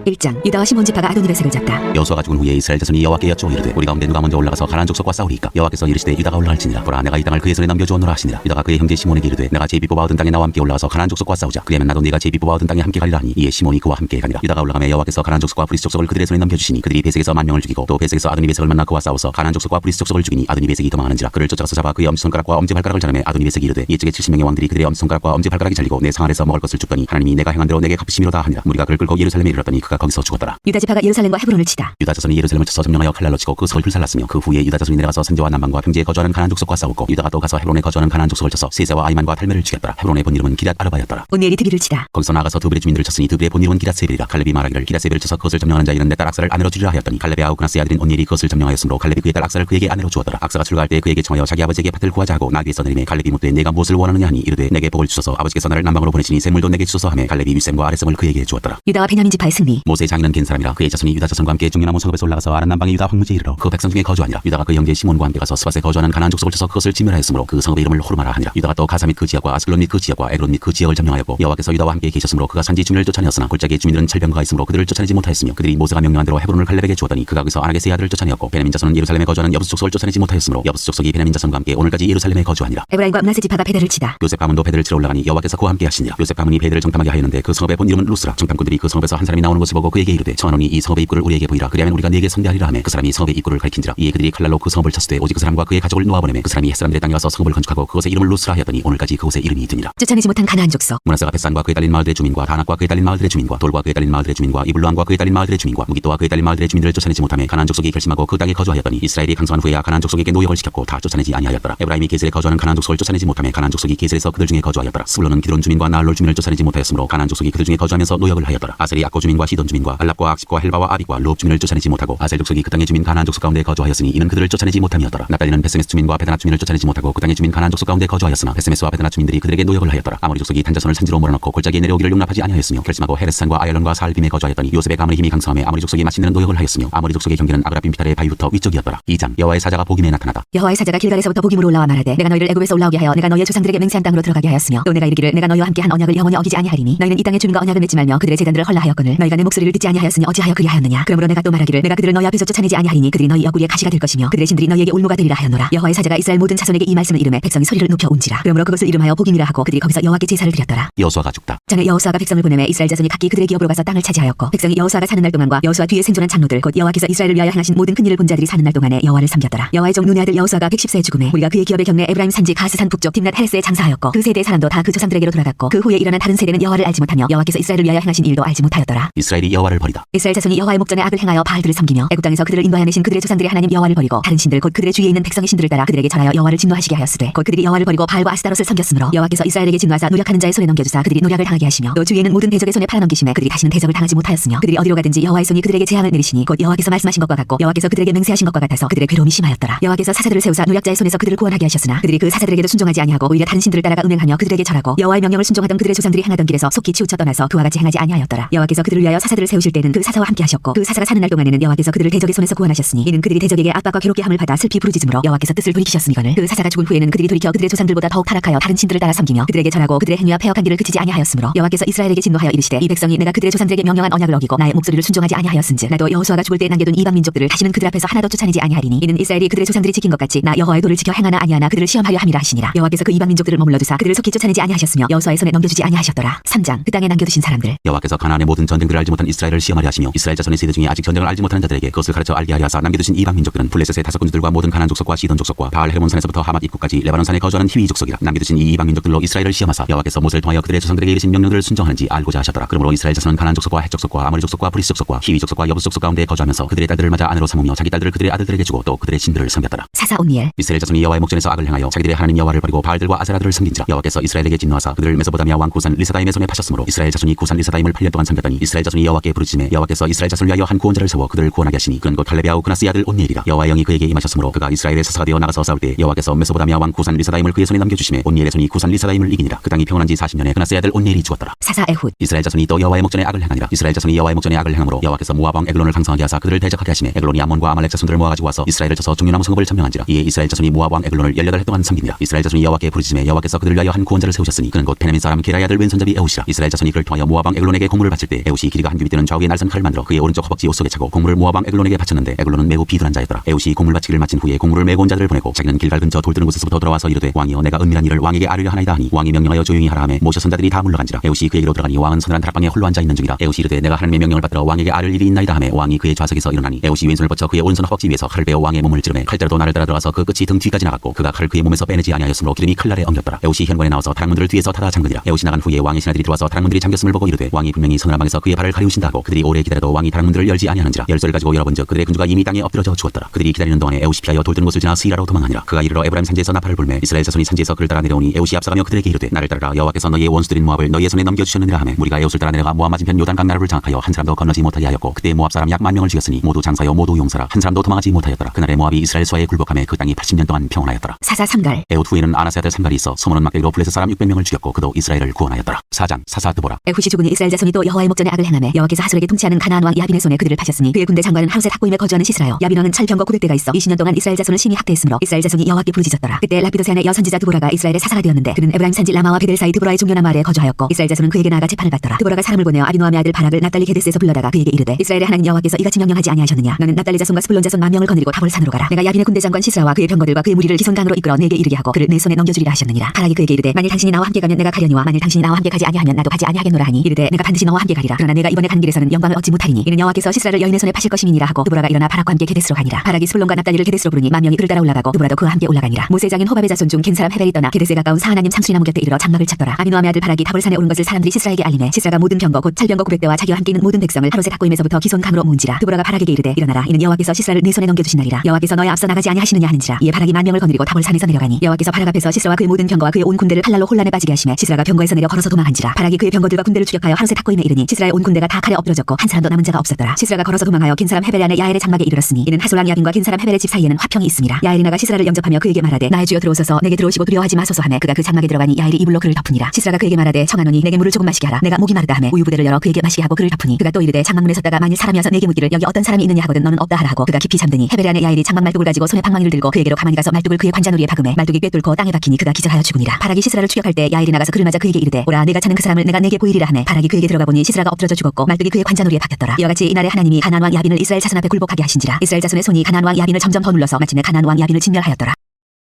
1장 유다와 시몬 지파가 아도니베색을 잡다. 여호수아가 죽은 후에 이스라엘 자손이 여호와께 여쭈어 이르되 우리 가운데 누가 먼저 올라가서 가나안 족속과 싸우리이까. 여호와께서 이르시되 유다가 올라갈지니라. 보라 내가 이 땅을 그의 손에 넘겨주었노라 하시니라. 유다가 그의 형제 시몬에게 이르되 내가 제비 뽑아 얻은 땅에 나와 함께 올라가서 가나안 족속과 싸우자. 그러면 나도 네가 제비 뽑아 얻은 땅에 함께 가리라 하니 이에 시몬이 그와 함께 가니라. 유다가 올라가매 여호와께서 가나안 족속과 브리스 족속을 그들의 손에 넘겨주시니 그들이 베색에서 10,000명을 죽이고 또 베색에서 아도니베색을 만나 그와 싸워서 가나안 족속과 브리스 족속을 죽이니 아도니베색이 도망하는지라. 그를 쫓아가서 잡아 그의 엄지손가락과 엄지발가락을 자르매 아도니베색이 이르되 이쪽에 70명의 왕들이 그들의 엄지손가락과 엄지발가락이 잘리고 내 상 아래서 먹을 것을 줍더니 하나님이 내가 행한 대로 내게 갚으심이로다 하니라. 무리가 그를 끌고 예루살렘에 이르렀더니 그가 거기서 죽었더라. 유다 지파가 예루살렘과 헤브론을 치다. 유다 자손이 예루살렘을 쳐서 점령하여 칼날로 치고 그 성을 불살랐으며 그 후에 유다 자손이 내려가서 산지와 남방과 평지에 거주하는 가나안 족속과 싸웠고 유다가 또 가서 헤브론에 거주하는 가나안 족속을 쳐서 세세와 아이만과 탈메를 죽였더라. 헤브론의 본 이름은 기럇 아르바였더라. 온니엘이 드비를 치다. 거기서 나아가서 드블의 주민들을 쳤으니 드블의 본 이름은 기럇세벨이라. 칼렙이 말하기를 기럇세벨을 쳐서 그것을 점령하는 자에게는 내 딸 악사를 아내로 주리라 하였더니 칼렙의 아우 그나스의 아들인 온니엘이 그것을 점령하였으므로 칼렙이 그의 딸 악사를 그에게 아내로 주었더라. 악사가 출가할 때 그에게 청하여 자기 아버지에게 밭을 구하자 하고 나귀에서 내리매 칼렙이 묻되 내가 무엇을 원하느냐 하니 이르되 내게 복을 주소서 아버지께서 나를 남방으로 보내시니 샘물도 내게 주소서 하매 칼렙이 윗샘과 아랫샘을 그에게 주었더라. 유다와 베냐민 지파의 승리. 모세의 장인은 겐 사람이라. 그의 자손이 유다 자손과 함께 중요나무 성읍에서 올라가서 아란 남방의 유다 황무지에 이르러 그 백성 중에 거주하니라. 유다가 그 형제 시몬과 함께 가서 스밧에 거주하는 가나안 족속을 쳐서 그것을 진멸하였으므로 그 성읍의 이름을 호르마라 하니라. 유다가 또 가사 및 그 지역과 아스클론 및 그 지역과 에그론 및 그 지역을 점령하였고 여호와께서 유다와 함께 계셨으므로 그가 산지 주민을 쫓아내었으나 골짜기의 주민들은 철병거가 있으므로 그들을 쫓아내지 못하였으며 그들이 모세가 명령한 대로 헤브론을 칼렙에게 주었더니 그가 거기서 아낙에스의 아들을 쫓아내었고 베냐민 자손은 예루살렘에 거주하는 여부스 족속을 쫓아내지 못하였으므로 여부스 족속이 베냐민 자손과 함께 오늘까지 예루살렘에 거주하니라. 에브라임과 므낫세 지파가 베델을 치다. 요셉 가문도 베델을 치러 올라가니 여호와께서 그와 함께 하시니라. 요셉 가문이 베델을 정탐하게 하였는데 그 성읍의 본 이름은 루스라. 정탐꾼들이 그 성읍에서 한 사람이 나오는 것을 보고 그에게 이르되 청하노니 이 성읍의 입구를 우리에게 보이라. 그리하면 우리가 네게 성대하리라 하매 그 사람이 성읍의 입구를 가리킨지라. 이에 그들이 칼날로 그 성읍을 쳤으되 오직 그 사람과 그의 가족을 놓아보내매 그 사람이 햇사람들의 땅에 와서 성읍을 건축하고 그곳의 이름을 루스라 하였더니 오늘까지 그곳의 이름이 있더니라. 쫓아내지 못한 가나안 족속. 므낫세가 벳산과 그에 딸린 마을들의 주민과 다낙과 그에 딸린 마을들의 주민과 돌과 그에 딸린 마을들의 주민과 이블루함과 그에 딸린 마을들의 주민과 무기또와 그에 딸린 마을들의 주민들을 쫓아내지 못하며 가나안 족속이 결심하고 그 땅에 거주하였더니 이스라엘이 강성한 후에야 가나안 족속에게 노역을 시켰고 다 쫓아내지 아니하였더라. 에브라임이 게셀에 거주하는 가나안 족속을 쫓아내지 못하며 가나안 족속이 게셀에서 그들 중에 거주하였더라. 스불론은 기드론 주민과 나알롤 주민을 쫓아내지 못하였으므로 가나안 족속이 그들 중에 거주하면서 노역을 하였더라. 아셀이 악고 주민과 시돈 주민과 알랍과 악십과 헬바와 아비과 루옵 주민을 쫓아내지 못하고 아셀 족속이 그 땅의 주민 가나안 족속 가운데 거주하였으니 이는 그들을 쫓아내지 못함이었더라. 납달리는 베세메스 주민과 베다낫 주민을 쫓아내지 못하고 그 땅의 주민 가나안 족속 가운데 거주하였으나 베세메스와 베다낫 주민들이 그들에게 노역을 하였더라. 아모리 족속이 단자손을 산지로 몰아넣고 골짜기에 내려오기를 용납하지 아니하였으며 결심하고 헤레스산과 아얄론과 사알빔에 거주하였더니 요셉의 가문의 힘이 강성함에 아모리 족속이 마침내는 노역을 하였으며 아모리 족속의 경계는 아그라빔 피탈의 바위부터 위쪽이었더라. 2장 여호와의 사자가 복임에 나타나다. 여호와의 사자가 길갈에서부터 복임으로 올라와 말하되 내가 너희를 애굽에서 올라오게 하여 내가 너희의 조상들에게 맹세한 땅으로 들어가게 하였으며 또 내가 이르기를 내가 너희와 함께 한 언약을 영원히 어기지 아니하리니 너희는 이 땅의 주민과 언약을 맺지 말며 그들의 제단들을 헐라하였거늘 너희가 내 목소리를 듣지 아니하였으니 어찌하여 그리하였느냐. 그러므로 내가 또 말하기를 내가 그들을 너희 앞에서 쫓아내지 아니하리니 그들이 너희 옆구리에 가시가 될 것이며 그들의 신들이 너희에게 올무가 되리라 하였노라. 여호와의 사자가 이스라엘 모든 자손에게 이 말씀을 이르매 백성이 소리를 높여 온지라. 그러므로 그것을 이름하여 복임이라 하고 그들이 거기서 여호와께 제사를 드렸더라. 여호수아가 죽다. 장에 여호수아가 백성을 보내매 이스라엘 자손이 각기 그들의 기업으로 가서 땅을 차지하였고 백성이 여호수아가 사는 날 동안과 여호수아 뒤에 생존한 장로들 곧 여호와께서 이스라엘을 위하여 행하신 모든 큰 일을 본 자들이 사는 날 동안에 여호와를 섬겼더라. 여호와의 종 눈의 아들 여호수아가 110세에 죽음에 우리가 그의 기업의 경내 에브라임 산지 가스산 북쪽 딥낫 헤레스에 장사하였고 그 세대의 사람도 다 그 조상들에게로 돌아갔고 그 후에 일어난 다른 세대는 여호와를 알지 못하며 여호와께서 이스라엘을 위하여 행하신 일도 알지 못하였더라. 이스라엘이 여호와를 버리다. 이스라엘 자손이 여호와의 목전에 악을 행하여 바알들을 섬기며 애굽 땅에서 그들을 인도하여 내신 그들의 조상들의 하나님 여호와를 버리고 다른 신들 곧 그들의 주위에 있는 백성의 신들을 따라 그들에게 절하여 여호와를 진노하시게 하였으되 곧 그들이 여호와를 버리고 바알과 아스타롯을 섬겼으므로 여호와께서 이스라엘에게 진노하사 노력하는 자의 손에 넘겨주사 그들이 노력을 당하게 하시며 또 주위에 있는 모든 대적의 손에 팔아넘기심에 그들이 다시는 대적을 당하지 못하였으며 그들이 어디로 가든지 여호와의 손이 그들에게 재앙을 내리시니 곧 여호와께서 말씀하신 것과 같고 여호와께서 그들에게 맹세하신 것과 같아서 그들의 괴로움이 심하였더라. 여호와께서 사자들을 세우사 노략자의 손에서 그들을 구원하게 하셨으나 그들이 그 사자들에게도 순종하지 아니하고 오히려 다른 신들을 따라가 음행하며 그들에게 절하고 여호와의 명령을 순종하던 그들의 조상들이 행하던 길에서 속히 치우쳐 떠나서 그와 같이 행하지 아니하였더라. 여호와께서 그들을 위하여 사자들을 세우실 때는 그 사자와 함께 하셨고 그 사자가 사는 날 동안에는 여호와께서 그들을 대적의 손에서 구원하셨으니 이는 그들이 대적에게 압박과 괴롭게 함을 받아 슬피 부르짖음으로 여호와께서 뜻을 돌이키셨음이거늘 그 사자가 죽은 후에는 그들이 돌이켜 그들의 조상들보다 더욱 타락하여 다른 신들을 따라 섬기며 그들에게 절하고 그들의 행위와 패역한 길을 그치지 아니하였으므로 여호와께서 이스라엘에게 진노하여 이르시되 이 백성이 내가 그들의 조상들에게 명령한 언약을 어기고 나의 목소리를 순종하지 아니하였은즉 나도 여호수아가 죽을 때 남겨둔 이방 민족들을 다시는 그들 앞에서 하나도 쫓아내지 아니하리니 이는 이스라엘이 그들의 조상들이 지킨 것 같이 나 여호와의 도를 지켜 행하나 아니하나 그들을 시험하려 함이라 하시니라. 여호와께서 그 이방 민족들을 머물러 두사 그들을 속히 쫓아내지 아니하셨으며 여호수아의 손에 넘겨주지 아니하셨더라. 3장 그 땅에 남겨두신 사람들. 여호와께서 가나안의 모든 전쟁들을 알지 못한 이스라엘을 시험하려 하시며 이스라엘 자손의 세대 중에 아직 전쟁을 알지 못하는 자들에게 그것을 가르쳐 알게 하려 하사 남겨두신 이방 민족들은 블레셋의 다섯 군주들과 모든 가나안 족속과 시돈 족속과 바알 헤르몬산에서부터 하맛 입구까지 레바논 산에 거주하는 히위 족속이라. 남겨두신 이 이방 민족들로 이스라엘을 시험하사 여호와께서 모세를 통하여 그들의 조상들에게 이르신 명령들을 순종하는지 알고자 하셨더라. 그러므로 이스라엘 자손은 가나안 족속과 헷 족속과 아모리 족속과 브리스 족속과 히위 족속과 여부스 족속 가운데 거주하면서 그들의 딸들을 맞아 아내로 삼으며 자기 딸들을 그들의 아들들에게 주고 또 그들의 신들을 섬겼더라. 사사 온니엘. 이스라엘 자손이 여호와의 목전에서 악을 행하여 자기들의 하나님 여호와를 버리고 바알들과 아세라들을 섬긴지라. 여호와께서 이스라엘에게 진노하사 그들을 메소포타미아 왕 구산 리사다임의 손에 파셨으므로 이스라엘 자손이 구산 리사다임을 8년 동안 섬겼더니 이스라엘 자손이 여호와께 부르짖음에 여호와께서 이스라엘 자손을 위하여 한 구원자를 세워 그들을 구원하게 하시니 그는 곧 칼렙의 아우 그나스의 아들 온니엘이라. 여호와의 영이 그에게 임하셨으므로 그가 이스라엘의 사사가 되어 나가서 싸울 때 여호와께서 메소포타미아 왕 구산 리사다임을 그의 손에 넘겨주시매 온니엘의 손이 구산 리사다임을 이기니라. 그 땅이 평온한 지 40년에 그나스의 아들 온니엘이 죽었더라. 사사 에훗. 이스라엘 자손이 또 여호와의 목전에 악을 행하니라. 이스라엘 자손이 여호와의 목전에 악을 행함으로 여호와께서 모압 왕 에글론을 강성하게 하사 그들을 대적하게 하시매 에글론이 암몬과 아말렉 자손들을 모아가지고 와서 이스라엘을 쳐서 중요나무 성읍을 점령한지라. 이에 이스라엘 자손이 모압 왕 에글론을 18해 동안 섬기니라. 이스라엘 자손이 여호와께 부르짖음에 여호와께서 그들을 위하여 한 구원자를 세우셨으니 그는 곧 베냐민 사람 게라의 아들 왼손잡이 에훗이라. 이스라엘 자손이 사탄이 그를 통하여 모압 왕 에글론에게 곡물을 바칠 때 에웃이 길이가 한 규빗 되는 좌우의 날선 칼을 만들어 그의 오른쪽 허벅지 옷 속에 차고 곡물을 모압 왕 에글론에게 바쳤는데 에글론은 매우 비둔한 자였더라. 에웃이 곡물 바치기를 마친 후에 곡물을 메고 온 자들을 보내고 자기는 길갈 근처 돌 드는 곳에서부터 돌아와서 이르되 왕이여 내가 은밀한 일을 왕에게 아뢰려 하나이다 하니 왕이 명령하여 조용히 하라 하매 모셔 선자들이 다 물러간지라. 에웃이 그에게로 들어가니 왕은 서늘한 다락방에 홀로 앉아 있는 중이라. 에웃이 이르되 내가 하나님의 명령을 받들어 왕에게 아뢰 일이 있나이다 하매 왕이 그의 좌석에서 일어나니 에웃이 왼손을 뻗쳐 그의 오른손 허벅지 위에서 칼을 베어 왕의 몸을 찌르매 칼자루도 나를 따라 들어가서 그 끝이 등 뒤까지 나갔고 그가 칼을 그의 몸에서 빼내지 아니하였으므로 기름이 칼날에 엉겼더라. 에웃이 현관에 나와서 다락문들을 뒤에서 닫아 잠그니라. 에웃이 나간 후에 왕의 신하들이 들어와서 다락문들이 잠겼음을 보고 이르되 왕이 분명히 서늘한 방에서 그의 발을 가리우신다 하고 그들이 오래 기다려도 왕이 다락문들을 열지 아니하는지라. 열쇠를 가지고 열어본즉 그들의 군주가 이미 땅에 엎드러져 죽었더라. 그들이 기다리는 동안에 에웃이 피하여 돌 드는 곳을 지나 스이라로 도망하니라. 그가 이르러 에브라임 산지에서 나팔을 불매 이스라엘 자손이 산지에서 그를 따라 내려오니 에웃이 앞서가며 그들에게 이르되 나를 따르라. 여호와께서 너희의 원수들인 모압을 너희의 손에 넘겨주셨느니라 하매 무리가 에웃을 따라 내려가 모압 맞은편 요단 강나라를 장악하여 한 사람도 건너지 못하게 하였고 그때 모압 사람 약 10,000명을 죽였으니 모두 장사여 모두 용사라. 한 사람도 도망하지 못하였더라. 그날에 모압이 이스라엘과의 굴복함에 그 땅이 80년 동안 평온하였더라. 사사 삼갈. 에웃 후에는 아나세 아들 삼갈이 있어 소문은 막대기로 블레셋 사람 600명을 죽였고 그도 이스라엘을 구원하였더라. 4장 사사 드보라. 에훗이 죽으니 이스라엘 자손이 또 여호와의 목전에 악을 행하매 여호와께서 하솔에게 통치하는 가나안 왕 야빈의 손에 그들을 파셨으니 그의 군대 장관은 하루세 탁고임에 거주하는 시스라요. 야빈 왕은 철병거 900대가 있어 20년 동안 이스라엘 자손을 심히 학대했으므로 이스라엘 자손이 여호와께 부르짖었더라. 그때 라피도세 안의 여선지자 드보라가 이스라엘의 사사가 되었는데 그는 에브라임 산지 라마와 베델 사이 드보라의 종려나 마을에 거주하였고 이스라엘 자손은 그에게 나아가 재판을 받더라. 드보라가 사람을 보내어 아비노함의 아들 바락을 낫달리 게데스에서 불러다가 그에게 이르되 이스라엘의 하나님 여호와께서 이같이 명령하지 아니하셨느냐. 너는 낫달리 자손과 스불론 자손 10,000명을 거느리고 다볼 산으로 가라. 내가 야빈의 군대 장관 시스라와 그의 병거들과 그의 무리를 기손강으로 이끌어 내게 이르게 하고 그를 내 손에 넘겨주리라 하셨느니라. 바락이 그에게 이르되 만일 당신이 나와 함께 가면 내가 가려니와 만일 당신이 나와 함께 가지 아니하면 나도 가지 아니하겠노라 하니 이르되 내가 반드시 너와 함께 가리라. 그러나 내가 이번에 간 길에서는 영광을 얻지 못하리니 이는 여호와께서 시스라를 여인의 손에 파실 것임이니라 하고 드보라가 일어나 바락과 함께 게데스로 가니라. 바락이 스불론과 납달리를 게데스로 부르니 10,000명이 그를 따라 올라가고 드보라도 그와 함께 올라가니라. 모세 장인 호밥의 자손 중 긴 사람 헤벨이 떠나 게데스에 가까운 사하나님 상수리 나무 곁에 이르러 장막을 쳤더라. 아비노함의 아들 바락이 다볼산에 오른 것을 사람들이 시스라에게 알리매 시스라가 모든 병거 곧 철병거 900대와 자기와 함께 있는 모든 백성을 하루세 탁고임에서부터 기손 강으로 모은지라. 드보라가 바락에게 이르되 일어나라. 이는 여호와께서 시스라를 네 손에 넘겨주신 날이라. 여호와께서 너의 앞서 나가지 아니하시느냐 하는지라. 이에 바락이 10,000명을 거느리고 다볼산에서 내려가니 여호와께서 바락 앞에서 시스라와 그의 모든 병거와 그의 온 군대를 칼날로 혼란에 빠지게 하시매 시스라가 병거에서 내려 걸어서 도망한지라. 바락이 그의 병거들과 군대를 추격하여 하루세 탁고임에 이르니 시스라의 온 군대가 다 칼에 엎드러졌고 한 사람도 남은 자가 없었더라. 시스라가 걸어서 도망하여 긴 사람 헤벨 안에 야엘의 장막에 이르렀으니 이는 하솔왕 야빈과 긴 사람 헤벨의 집 사이에는 화평이 있음이라. 야엘이 나가 시스라를 영접하며 그에게 말하되 나의 주여 들어오소서 내게 들어오시고 두려워하지 마소서 하매 그가 그 장막에 들어가니 야엘이 이불로 그를 덮으니라. 시스라가 그에게 말하되 청하노니 내게 물을 조금 마시게 하라. 내가 목이 마르다 하매 우유 부대를 열어 그에게 마시게 하고 그를 덮으니 그가 또 이르되 장막문에 섰다가 만일 사람이어서 내게 묻기를 여기 어떤 사람이 있느냐 하거든 너는 없다 하라 하고 그가 깊이 잠드니 헤벨 안에 야엘이 장막 말뚝을 가지고 손에 방망이를 들고 그에게로 가만히 가서 말뚝을 그의 관자놀이에 박음해 말뚝이 꿰뚫고 땅에 박히니 그가 기절하여 죽으니라. 바락이 시스라를 추격할 때 야엘이 나가서 그를 맞아 그에게 이르되 오라 내가 찾는 그 사람을 내가 내게 보이리라 하매 바락이 그에게 들어가 보니 시스라가 엎드러져 죽었고 말뚝이 그의 관자놀이에 박혔더라. 이와 같이 이날에 하나님이 가나안 왕 야빈을 이스라엘 자손 앞에 굴복하게 하신지라. 이스라엘 자손의 손이 가나안 왕 야빈을 점점 더 눌러서 마침내 가나안 왕 야빈을 진멸하였더라.